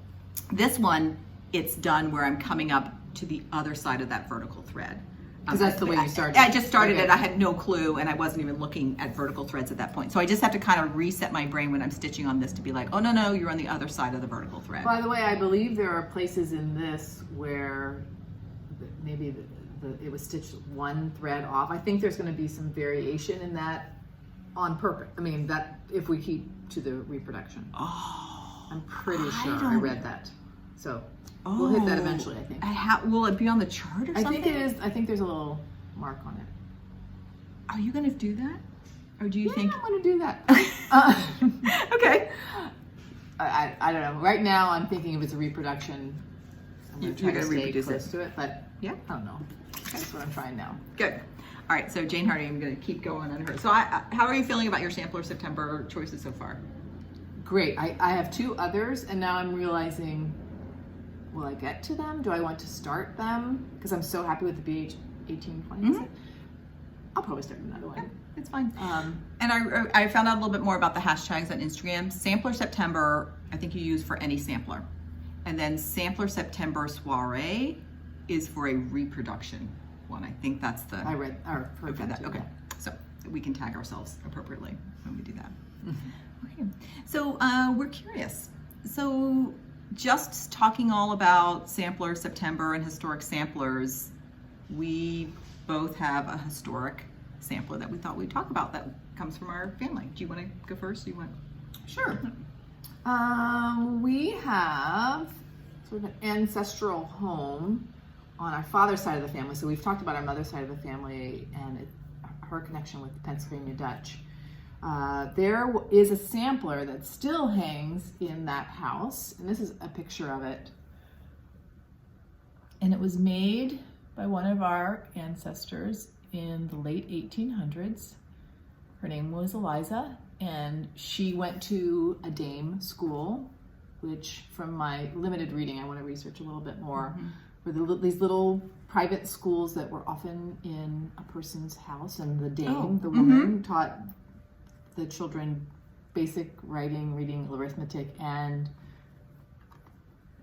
This one, it's done where I'm coming up to the other side of that vertical thread. Because that's the way you started. I just started it. I had no clue, and I wasn't even looking at vertical threads at that point. So I just have to kind of reset my brain when I'm stitching on this to be like, oh, no, you're on the other side of the vertical thread. By the way, I believe there are places in this where maybe it was stitched 1 thread off. I think there's going to be some variation in that on purpose. I mean, that if we keep to the reproduction. Oh, I'm pretty sure I read that. So we'll hit that eventually, I think. Will it be on the chart or something? I think it is. I think there's a little mark on it. Are you going to do that? Or do you think? I want to do that. Okay. I don't know. Right now, I'm thinking if it's a reproduction, I'm going to try to stay reproduce close to it. But yeah, I don't know. That's what I'm trying now. Good. All right. So Jane Hardy, I'm going to keep going on her. So how are you feeling about your sampler September choices so far? Great. I have 2 others, and now I'm realizing, will I get to them? Do I want to start them? Because I'm so happy with the BH 1820. Mm-hmm. I'll probably start another one. Yeah, it's fine. And I found out a little bit more about the hashtags on Instagram. Sampler September, I think you use for any sampler. And then Sampler September Soiree is for a reproduction one. I think that's the... I read or heard that too. Okay. So we can tag ourselves appropriately when we do that. Mm-hmm. Okay. So we're curious. So just talking all about Sampler September and historic samplers, we both have a historic sampler that we thought we'd talk about that comes from our family. Do you want to go first? Sure. We have sort of an ancestral home on our father's side of the family. So we've talked about our mother's side of the family and her connection with the Pennsylvania Dutch. There is a sampler that still hangs in that house, and this is a picture of it. And it was made by one of our ancestors in the late 1800s. Her name was Eliza, and she went to a dame school, which from my limited reading, I want to research a little bit more, were these little private schools that were often in a person's house, and the dame, the woman, taught the children basic writing, reading, arithmetic, and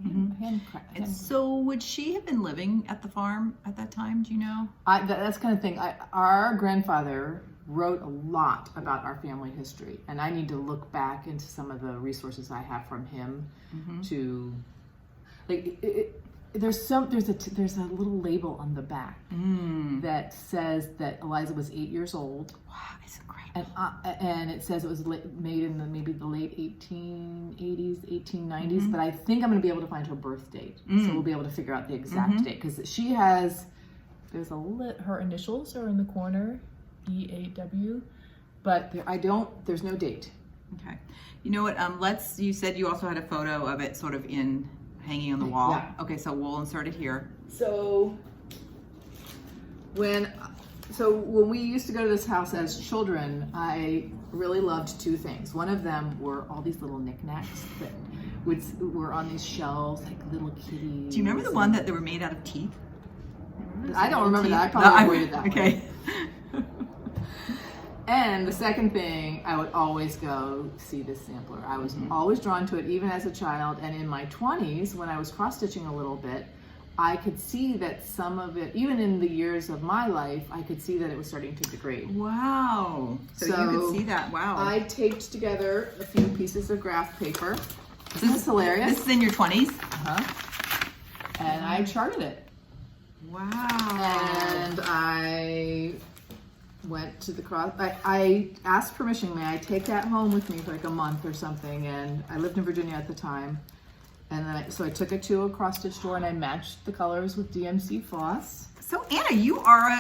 And so would she have been living at the farm at that time? Do you know? That's kind of thing. Our grandfather wrote a lot about our family history, and I need to look back into some of the resources I have from him to, like, there's a little label on the back that says that Eliza was 8 years old. Wow, it's incredible. And it says it was made in maybe the late 1880s, 1890s, but I think I'm going to be able to find her birth date. So we'll be able to figure out the exact date, because she has, her initials are in the corner, EAW, but there's no date. Okay. You know what, you said you also had a photo of it sort of hanging on the wall. Yeah. Okay, so we'll insert it here. So when we used to go to this house as children, I really loved two things. One of them were all these little knickknacks that were on these shelves, like little kitties. Do you remember the one that they were made out of teeth? I don't remember that. I probably avoided that one. Okay. And the second thing, I would always go see this sampler. I was always drawn to it, even as a child. And in my 20s, when I was cross-stitching a little bit, I could see that some of it, even in the years of my life, I could see that it was starting to degrade. Wow. So you could see that. Wow. I taped together a few pieces of graph paper. This is hilarious. This is in your 20s? And I charted it. Wow. And I went to the I asked permission, may I take that home with me for like a month or something? And I lived in Virginia at the time. And then so I took it to a cross-stitch store and I matched the colors with DMC floss. So Anna, you are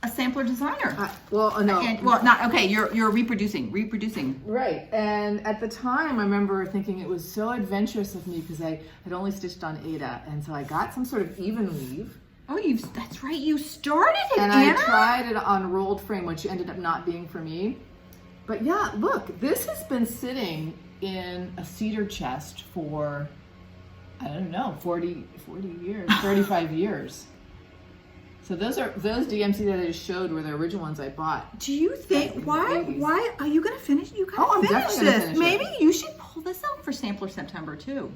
a sampler designer. No. You're reproducing. Right. And at the time, I remember thinking it was so adventurous of me because I had only stitched on Aida. And so I got some sort of even weave. Oh, that's right. You started it, and Anna. I tried it on rolled frame, which ended up not being for me. But yeah, look, this has been sitting in a cedar chest for, I don't know, 40 years, 35 years. So those DMC that I just showed were the original ones I bought. Do you think, why are you going to finish? You got to finish this. Maybe you should pull this out for Sampler September too.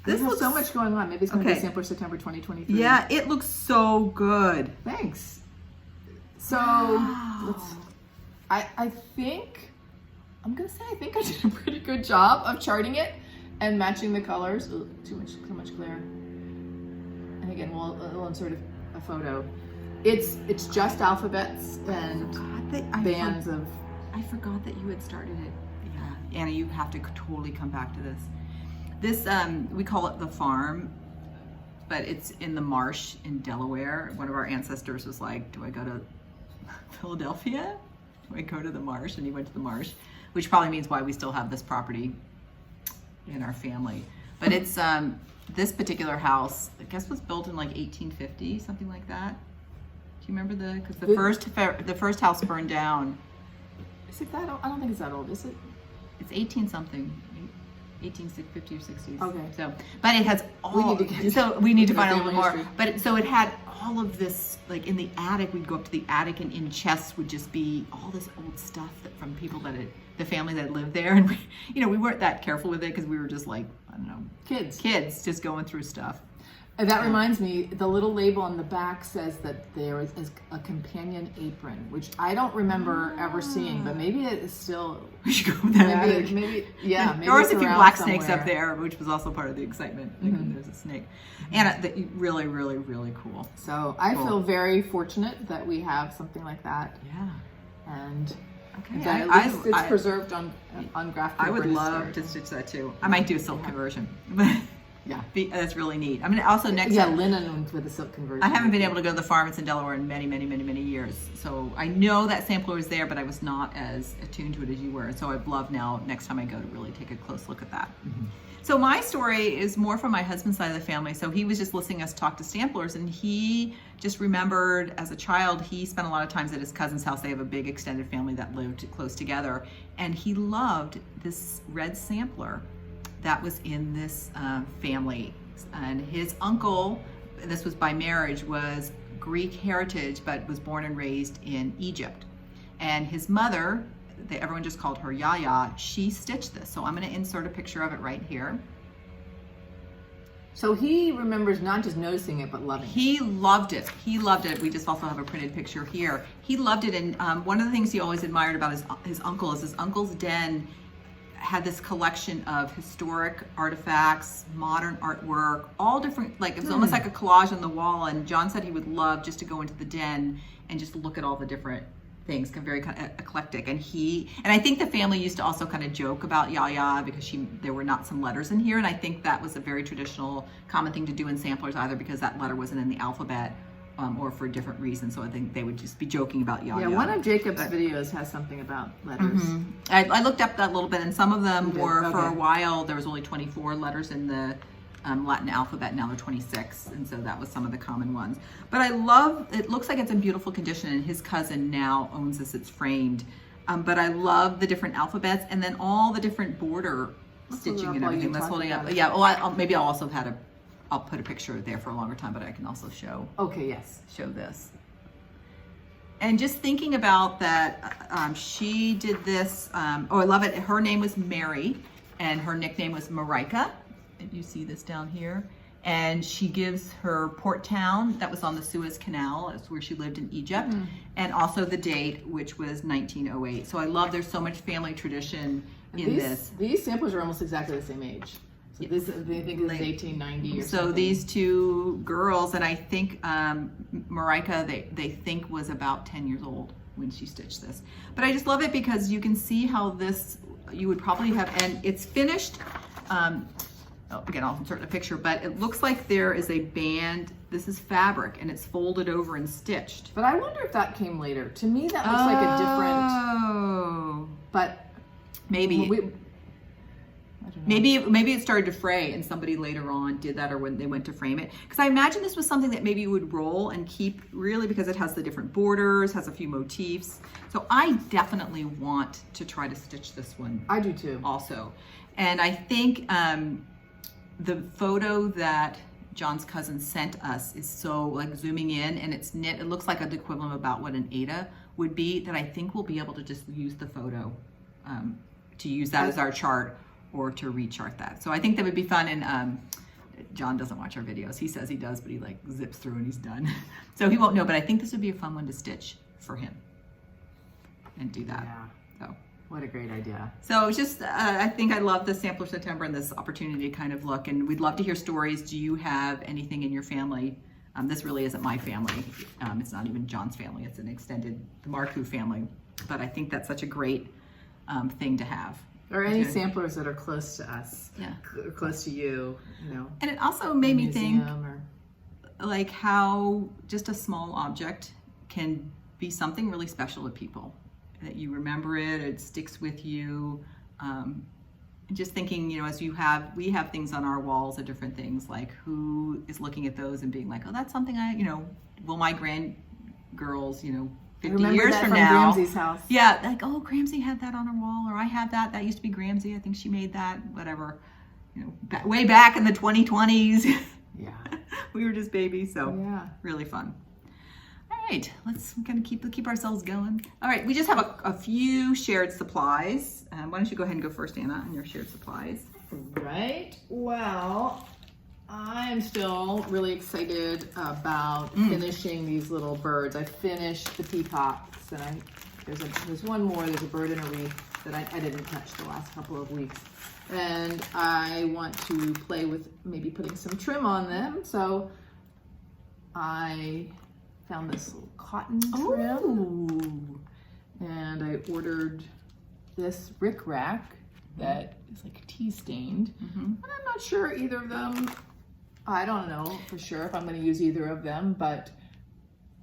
This looks so much going on. Maybe it's going to be Sampler September 2023. Yeah, it looks so good. Thanks. So I think I did a pretty good job of charting it and matching the colors. Ooh, too much glare. And again, we'll insert a photo. It's just alphabets and bands of. I forgot that you had started it. Yeah, Anna, you have to totally come back to this. This, we call it the farm, but it's in the marsh in Delaware. One of our ancestors was like, do I go to Philadelphia? Do I go to the marsh? And he went to the marsh, which probably means why we still have this property in our family. But it's, this particular house, I guess was built in like 1850, something like that. Do you remember because the first house burned down. Is it that old? I don't think it's that old, is it? It's 18 something. 1850 or 60s. Okay. So, but it has all. We need to find a little more. But so it had all of this, like in the attic. We'd go up to the attic, and in chests would just be all this old stuff from people the family that lived there, and we weren't that careful with it because we were just like, I don't know, kids just going through stuff. And that reminds me, the little label on the back says that there is a companion apron, which I don't remember ever seeing, but maybe it is still. We should go with that. Maybe there was a few black snakes up there, which was also part of the excitement. There's a snake. Anna, really, really, really cool. So I feel very fortunate that we have something like that. Yeah. And okay, that at least it's preserved on graph paper. I would love to stitch that too. I might do a silk conversion. Yeah, that's really neat. I mean, also next time, linen with a silk conversion. I haven't been able to go to the farm. It's in Delaware in many, many, many, many years. So I know that sampler was there, but I was not as attuned to it as you were. And so I'd love now, next time I go, to really take a close look at that. So my story is more from my husband's side of the family. So he was just listening to us talk to samplers, and he just remembered as a child, he spent a lot of times at his cousin's house. They have a big extended family that lived close together. And he loved this red sampler that was in this family. And his uncle, this was by marriage, was Greek heritage, but was born and raised in Egypt. And his mother, everyone just called her Yaya, she stitched this. So I'm gonna insert a picture of it right here. So he remembers not just noticing it, but loving it. He loved it. He loved it. We just also have a printed picture here. He loved it, and one of the things he always admired about his uncle is his uncle's den had this collection of historic artifacts, modern artwork, all different, like it was almost like a collage on the wall. And John said he would love just to go into the den and just look at all the different things, very kind of eclectic. And I think the family used to also kind of joke about Yaya because there were not some letters in here. And I think that was a very traditional, common thing to do in samplers, either because that letter wasn't in the alphabet or for different reasons. So I think they would just be joking about Yaya. Yeah, one of Jacob's videos has something about letters. I looked up that a little bit, and some of them were, for a while, there was only 24 letters in the Latin alphabet. Now they're 26, and so that was some of the common ones. But I love, it looks like it's in beautiful condition, and his cousin now owns this, it's framed. But I love the different alphabets, and then all the different border stitching and everything that's holding up. Yeah, well, maybe I'll also have I'll put a picture there for a longer time, but I can also show. Okay, yes. Show this. And just thinking about that, she did this, I love it. Her name was Mary, and her nickname was Marika. If you see this down here. And she gives her port town, that was on the Suez Canal, that's where she lived in Egypt, and also the date, which was 1908. So I love there's so much family tradition in this. These samplers are almost exactly the same age. So this, they think is 1890 or so something. These two girls, and I think Marika, they think was about 10 years old when she stitched this. But I just love it because you can see how this, you would probably have, and it's finished, again, I'll insert a picture, but it looks like there is a band. This is fabric, and it's folded over and stitched. But I wonder if that came later. To me, that looks like a different. Oh. But maybe. I don't know. Maybe it started to fray, and somebody later on did that, or when they went to frame it. Because I imagine this was something that maybe you would roll and keep, really, because it has the different borders, has a few motifs. So I definitely want to try to stitch this one. I do too. Also, and I think. The photo that John's cousin sent us is so, like, zooming in, and it's knit. It looks like the equivalent of about what an Ada would be, that I think we'll be able to just use the photo to use that as our chart or to rechart that. So I think that would be fun. And John doesn't watch our videos. He says he does, but he like zips through and he's done. So he won't know, but I think this would be a fun one to stitch for him and do that. Yeah. So. What a great idea. So it's just, I think I love the Sampler September and this opportunity to kind of look, and we'd love to hear stories. Do you have anything in your family? This really isn't my family. It's not even John's family. It's an extended, the Marcoux family. But I think that's such a great thing to have. Or any samplers that are close to us. Yeah. Close to you, you know. And it also made me think, or... like, how just a small object can be something really special to people. That you remember it sticks with you. And just thinking, you know, as we have things on our walls of different things, like who is looking at those and being like, oh, that's something will my grandgirls, 50 years from now. Gramsci's house. Yeah, like, oh, Gramsci had that on her wall, or I had that. That used to be Gramsci. I think she made that, whatever. Way back in the 2020s. Yeah. We were just babies, so yeah. Really fun. All right, let's kind of keep ourselves going. All right, we just have a few shared supplies. Why don't you go ahead and go first, Anna, on your shared supplies? Right. Well, I'm still really excited about finishing these little birds. I finished the peacocks, and there's one more. There's a bird in a wreath that I didn't touch the last couple of weeks. And I want to play with maybe putting some trim on them. So I found this little cotton trim. Ooh. And I ordered this rickrack that is like tea stained. And I'm not sure either of them, I don't know for sure if I'm going to use either of them, but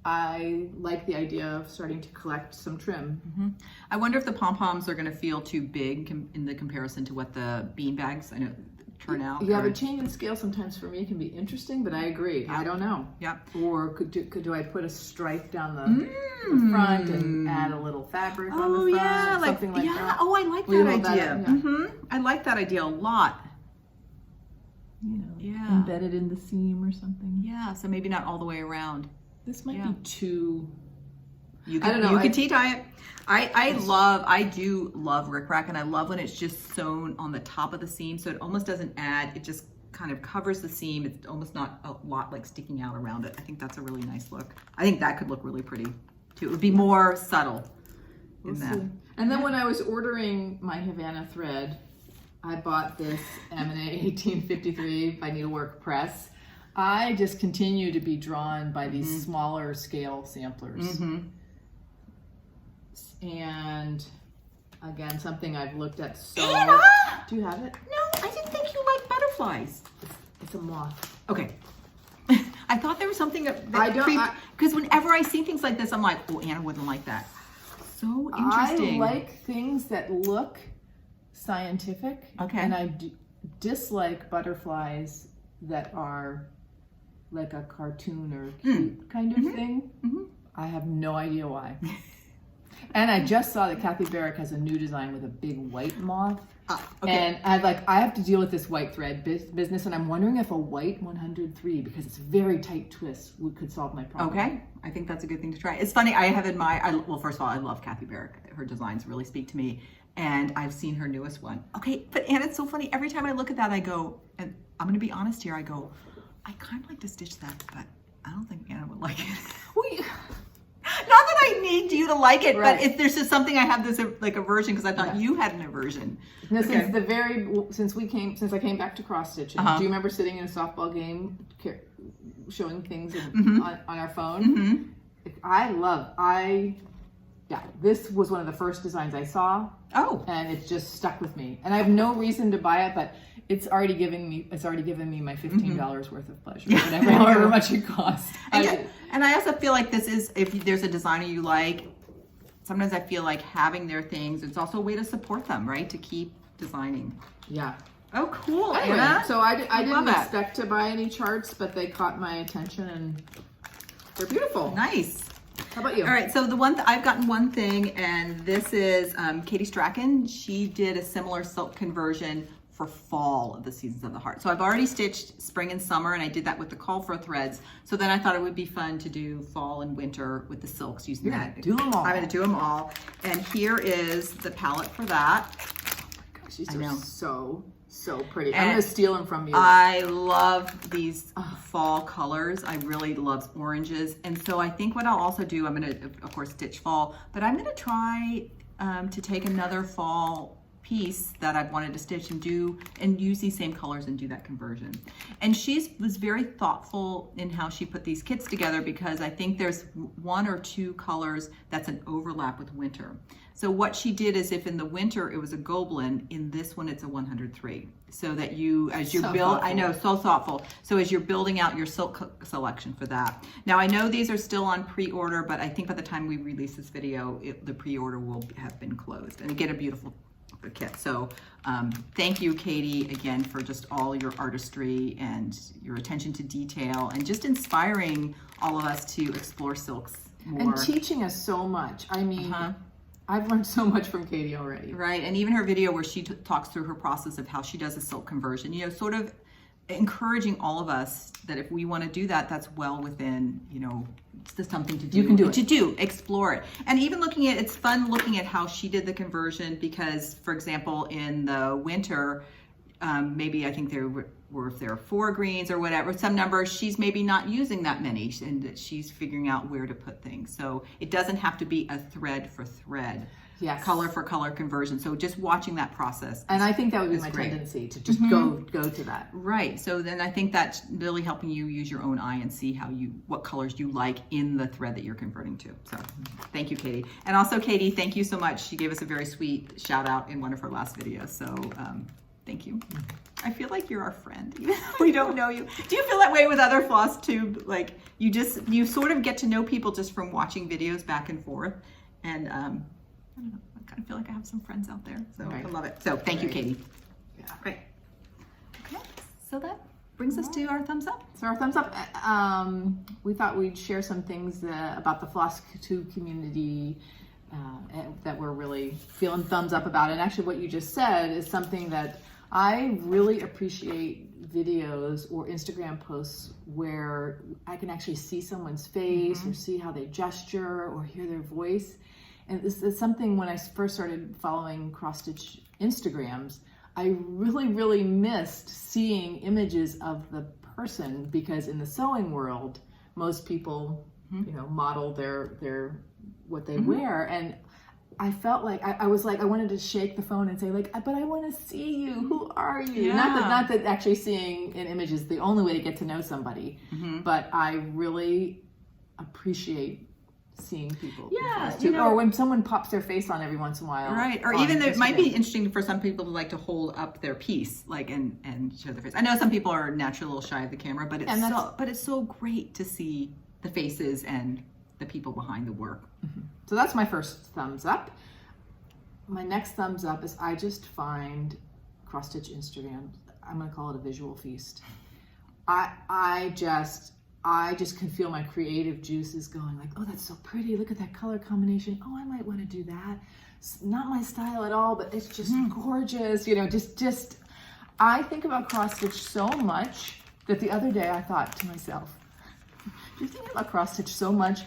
I like the idea of starting to collect some trim. I wonder if the pom-poms are going to feel too big in the comparison to what the bean bags turn out. Yeah, the change in scale sometimes for me can be interesting, but I agree. I don't know. Yeah. Or do I put a stripe down the front and add a little fabric on the front? Yeah, something like that. Oh, I like that idea. I like that idea a lot. Embedded in the seam or something. Yeah, so maybe not all the way around. This might be too... I don't know. You can tea dye it. I do love rickrack, and I love when it's just sewn on the top of the seam, so it almost doesn't add, it just kind of covers the seam. It's almost not a lot like sticking out around it. I think that's a really nice look. I think that could look really pretty too. It would be more subtle in that. See. And then when I was ordering my Havana thread, I bought this M&A 1853 by Needlework Press. I just continue to be drawn by these smaller scale samplers. And again, something I've looked at so... Anna! Do you have it? No, I didn't think you liked butterflies. It's a moth. Okay. I thought there was something that I don't... because whenever I see things like this, I'm like, oh, Anna wouldn't like that. So interesting. I like things that look scientific. Okay. And I dislike butterflies that are like a cartoon or cute kind of thing. I have no idea why. And I just saw that Kathy Barick has a new design with a big white moth. And I have to deal with this white thread business, and I'm wondering if a white 103, because it's a very tight twist, could solve my problem. Okay, I think that's a good thing to try. It's funny, I have admired, well, first of all, I love Kathy Barick. Her designs really speak to me, and I've seen her newest one. Okay, but Anna, it's so funny. Every time I look at that, I go, and I'm going to be honest here, I go, I kind of like to stitch that, but I don't think Anna would like it. Not that I need you to like it, but if there's just something I have this like aversion because I thought you had an aversion. Now, since I came back to cross stitching, do you remember sitting in a softball game showing things on our phone? This was one of the first designs I saw. Oh, and it just stuck with me, and I have no reason to buy it, but it's already given me my $15 worth of pleasure, however much it costs. And I also feel like this is, if there's a designer you like, sometimes I feel like having their things, it's also a way to support them, right? To keep designing. Yeah. Oh, cool, anyway, Anna. So I didn't expect to buy any charts, but they caught my attention, and they're beautiful. Nice. How about you? All right, so I've gotten one thing, and this is Katie Strachan. She did a similar silk conversion for fall of the Seasons of the Heart. So I've already stitched spring and summer, and I did that with the call for threads. So then I thought it would be fun to do fall and winter with the silks using that. Do them all. I'm gonna do them all. And here is the palette for that. Oh my gosh, these are so pretty. And I'm gonna steal them from you. I love these fall colors. I really love oranges. And so I think what I'll also do, I'm gonna, of course, stitch fall, but I'm gonna try to take another fall piece that I've wanted to stitch and use these same colors and do that conversion. And she was very thoughtful in how she put these kits together, because I think there's one or two colors that's an overlap with winter. So what she did is, if in the winter it was a Goblin, in this one it's a 103. So that I know, so thoughtful. So as you're building out your silk selection for that. Now I know these are still on pre-order, but I think by the time we release this video, the pre-order will have been closed. And again, a beautiful kit. So thank you, Katie, again, for just all your artistry and your attention to detail, and just inspiring all of us to explore silks more. And teaching us so much. I mean, I've learned so much from Katie already. Right, and even her video where she talks through her process of how she does a silk conversion, you know, sort of encouraging all of us that if we want to do that, that's well within, you know, it's something to do. You can do it. Explore it. And even it's fun looking at how she did the conversion, because, for example, in the winter, maybe I think if there are 4 greens or whatever, some numbers, she's maybe not using that many, and she's figuring out where to put things. So it doesn't have to be a thread for thread. Yes. Color for color conversion. So just watching that process. And I think that would be my tendency, to just go to that. Right. So then I think that's really helping you use your own eye and see what colors you like in the thread that you're converting to. So thank you, Katie. And also, Katie, thank you so much. She gave us a very sweet shout out in one of her last videos. So thank you. I feel like you're our friend, even though we don't know you. Do you feel that way with other FlossTube? Like you sort of get to know people just from watching videos back and forth. And I don't know, I kind of feel like I have some friends out there, so I love it. So thank you, Katie. Yeah. Great. Okay, so that brings us to our thumbs up. So our thumbs up, we thought we'd share some things about the FlossTube community that we're really feeling thumbs up about. And actually what you just said is something that I really appreciate, videos or Instagram posts where I can actually see someone's face or see how they gesture or hear their voice. And this is something, when I first started following cross-stitch Instagrams, I really, really missed seeing images of the person, because in the sewing world, most people, model their what they wear, and I felt like I was like, I wanted to shake the phone and say like, but I want to see you. Who are you? Yeah. Not that actually seeing an image is the only way to get to know somebody, but I really appreciate seeing people. Yeah, or when someone pops their face on every once in a while. Right, or even it might be interesting for some people to like to hold up their piece, like and show their face. I know some people are naturally a little shy of the camera, but it's so great to see the faces and the people behind the work. So that's my first thumbs up. My next thumbs up is I just find cross stitch Instagram, I'm gonna call it a visual feast. I just can feel my creative juices going like, oh, that's so pretty. Look at that color combination. Oh, I might want to do that. It's not my style at all, but it's just gorgeous. Just I think about cross stitch so much that the other day I thought to myself, you're thinking about cross stitch so much.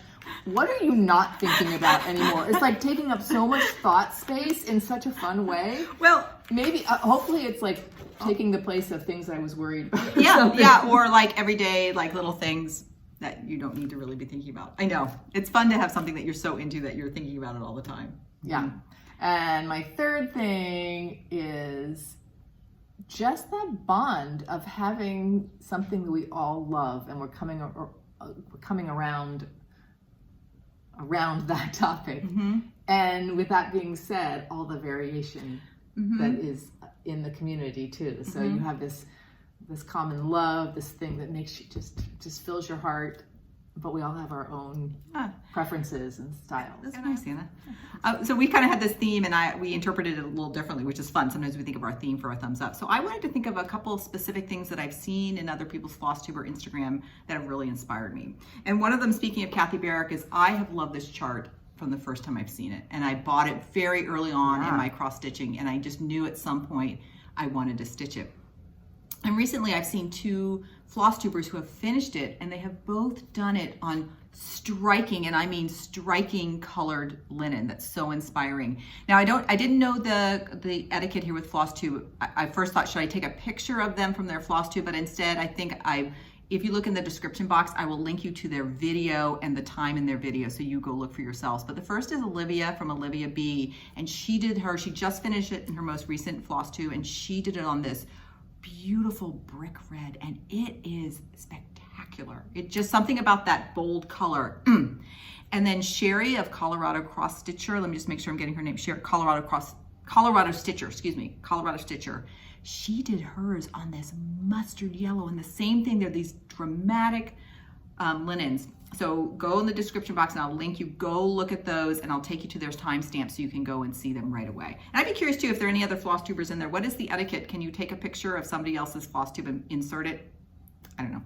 What are you not thinking about anymore? It's like taking up so much thought space in such a fun way. Well, maybe, hopefully it's like taking the place of things I was worried about. Yeah, or like everyday, like little things that you don't need to really be thinking about. I know. It's fun to have something that you're so into that you're thinking about it all the time. Yeah. And my third thing is just that bond of having something that we all love, and we're coming around that topic. And with that being said, all the variation that is in the community too. So you have this common love, this thing that makes you just fills your heart, but we all have our own preferences and styles. That's nice, Anna. So we kind of had this theme, and we interpreted it a little differently, which is fun. Sometimes we think of our theme for our thumbs up. So I wanted to think of a couple of specific things that I've seen in other people's FlossTube or Instagram that have really inspired me. And one of them, speaking of Kathy Barick, is I have loved this chart from the first time I've seen it. And I bought it very early on in my cross stitching, and I just knew at some point I wanted to stitch it. And recently I've seen two FlossTubers who have finished it, and they have both done it on striking, and I mean striking, colored linen. That's so inspiring. Now I didn't know the etiquette here with FlossTube. I first thought, should I take a picture of them from their FlossTube? But instead I think if you look in the description box, I will link you to their video and the time in their video, so you go look for yourselves. But the first is Olivia from Olivia B, and she just finished it in her most recent FlossTube, and she did it on this beautiful brick red, and it is spectacular. It's just something about that bold color. And then Sheri of Colorado Cross Stitcher, let me just make sure I'm getting her name, Colorado Stitcher. She did hers on this mustard yellow, and the same thing, they're these dramatic linens. So go in the description box and I'll link you, go look at those, and I'll take you to their timestamp so you can go and see them right away. And I'd be curious too, if there are any other FlossTubers in there, what is the etiquette? Can you take a picture of somebody else's FlossTube and insert it? I don't know.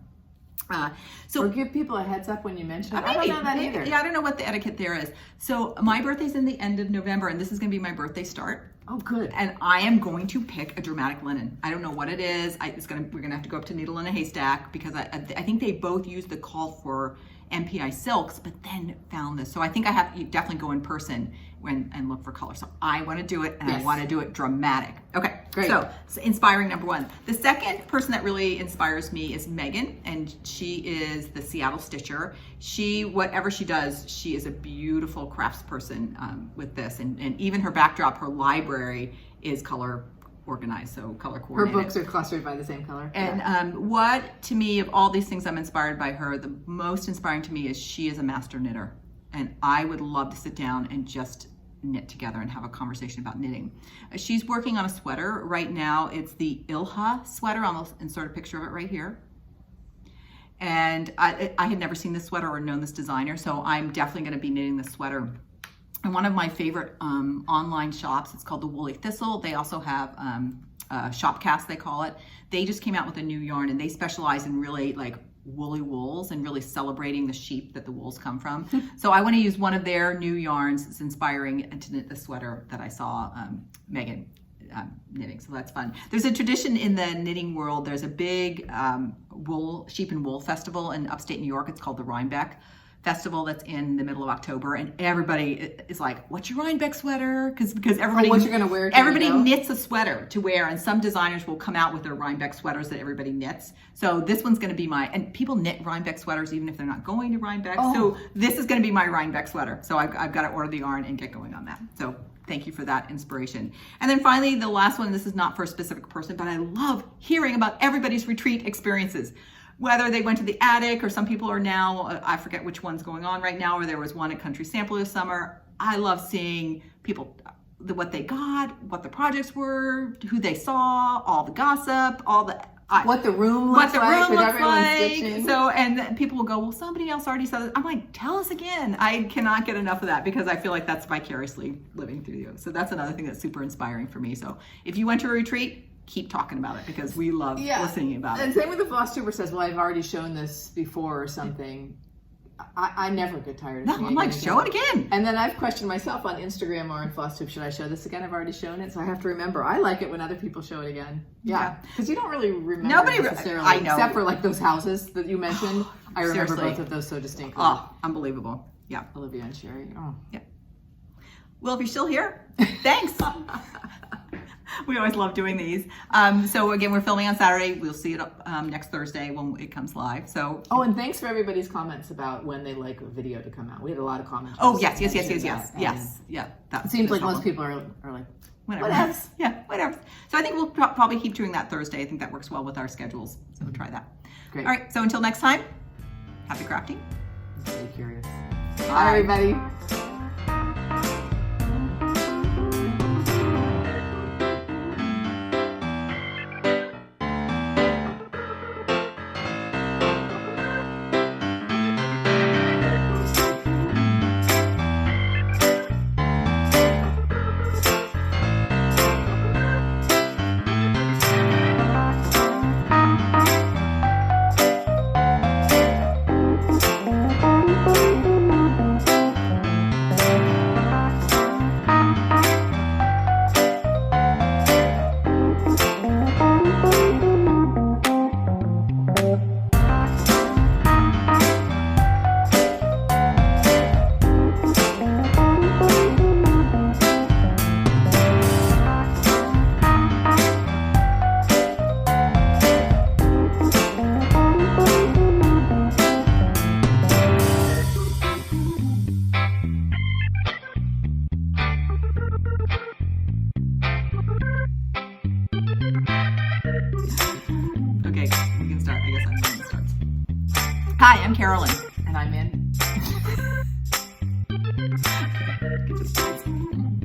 Or give people a heads up when you mention it. I don't know that either. Yeah, I don't know what the etiquette there is. So my birthday's in the end of November, and this is gonna be my birthday start. Oh, good. And I am going to pick a dramatic linen. I don't know what it is. We're gonna have to go up to Needle in a Haystack, because I think they both use the call for MPI silks, but then found this. So I think I have to definitely go in person and look for color. So I want to do it, and I want to do it dramatic. Okay, great. So inspiring number one. The second person that really inspires me is Megan, and she is the Seattle Stitcher. Whatever she does, she is a beautiful craftsperson with this, and even her backdrop, her library is color organized, so color coordinated. Her books are clustered by the same color. And what, to me, of all these things I'm inspired by her, the most inspiring to me is she is a master knitter. And I would love to sit down and just knit together and have a conversation about knitting. She's working on a sweater right now. It's the Ilha sweater. I'll insert a picture of it right here. And I had never seen this sweater or known this designer, so I'm definitely going to be knitting this sweater. And one of my favorite online shops, it's called the Woolly Thistle. They also have Shopcast, they call it. They just came out with a new yarn, and they specialize in really like woolly wools and really celebrating the sheep that the wools come from. So I want to use one of their new yarns. It's inspiring to knit the sweater that I saw Megan knitting, so that's fun. There's a tradition in the knitting world. There's a big sheep and wool festival in upstate New York. It's called the Rhinebeck festival that's in the middle of October, and everybody is like, "What's your Rhinebeck sweater?" Because everybody, what you're gonna wear? Everybody knits a sweater to wear, and some designers will come out with their Rhinebeck sweaters that everybody knits. So this one's going to be and people knit Rhinebeck sweaters even if they're not going to Rhinebeck. Oh. So this is going to be my Rhinebeck sweater. So I've got to order the yarn and get going on that. So thank you for that inspiration. And then finally, the last one. This is not for a specific person, but I love hearing about everybody's retreat experiences. Whether they went to the attic, or some people are now, I forget which one's going on right now, or there was one at Country Sampler this summer. I love seeing people, what they got, what the projects were, who they saw, all the gossip, what the room looks like. So, and then people will go, well, somebody else already said it. I'm like, tell us again. I cannot get enough of that because I feel like that's vicariously living through you. So that's another thing that's super inspiring for me. So if you went to a retreat, keep talking about it because we love listening about it. And same with the FlossTuber says, well, I've already shown this before or something. I never get tired of No, seeing I'm like, show it again. And then I've questioned myself on Instagram or on FlossTube, should I show this again? I've already shown it, so I have to remember. I like it when other people show it again. Yeah, because you don't really remember necessarily, I know. except for like those houses that you mentioned. I remember Seriously. both of those so distinctly. Oh, unbelievable. Yeah. Olivia and Sheri. Oh. Yeah. Well, if you're still here, thanks. We always love doing these. So again, we're filming on Saturday. We'll see it next Thursday when it comes live. So. Oh, and thanks for everybody's comments about when they like a video to come out. We had a lot of comments. Oh, yes. Yeah. It seems like most people are like, whatever. Yeah, whatever. So I think we'll probably keep doing that Thursday. I think that works well with our schedules. So we'll try that. Great. All right. So until next time, happy crafting. Stay curious. Bye, everybody. Hi, I'm Carolyn. And I'm in. Okay, get this.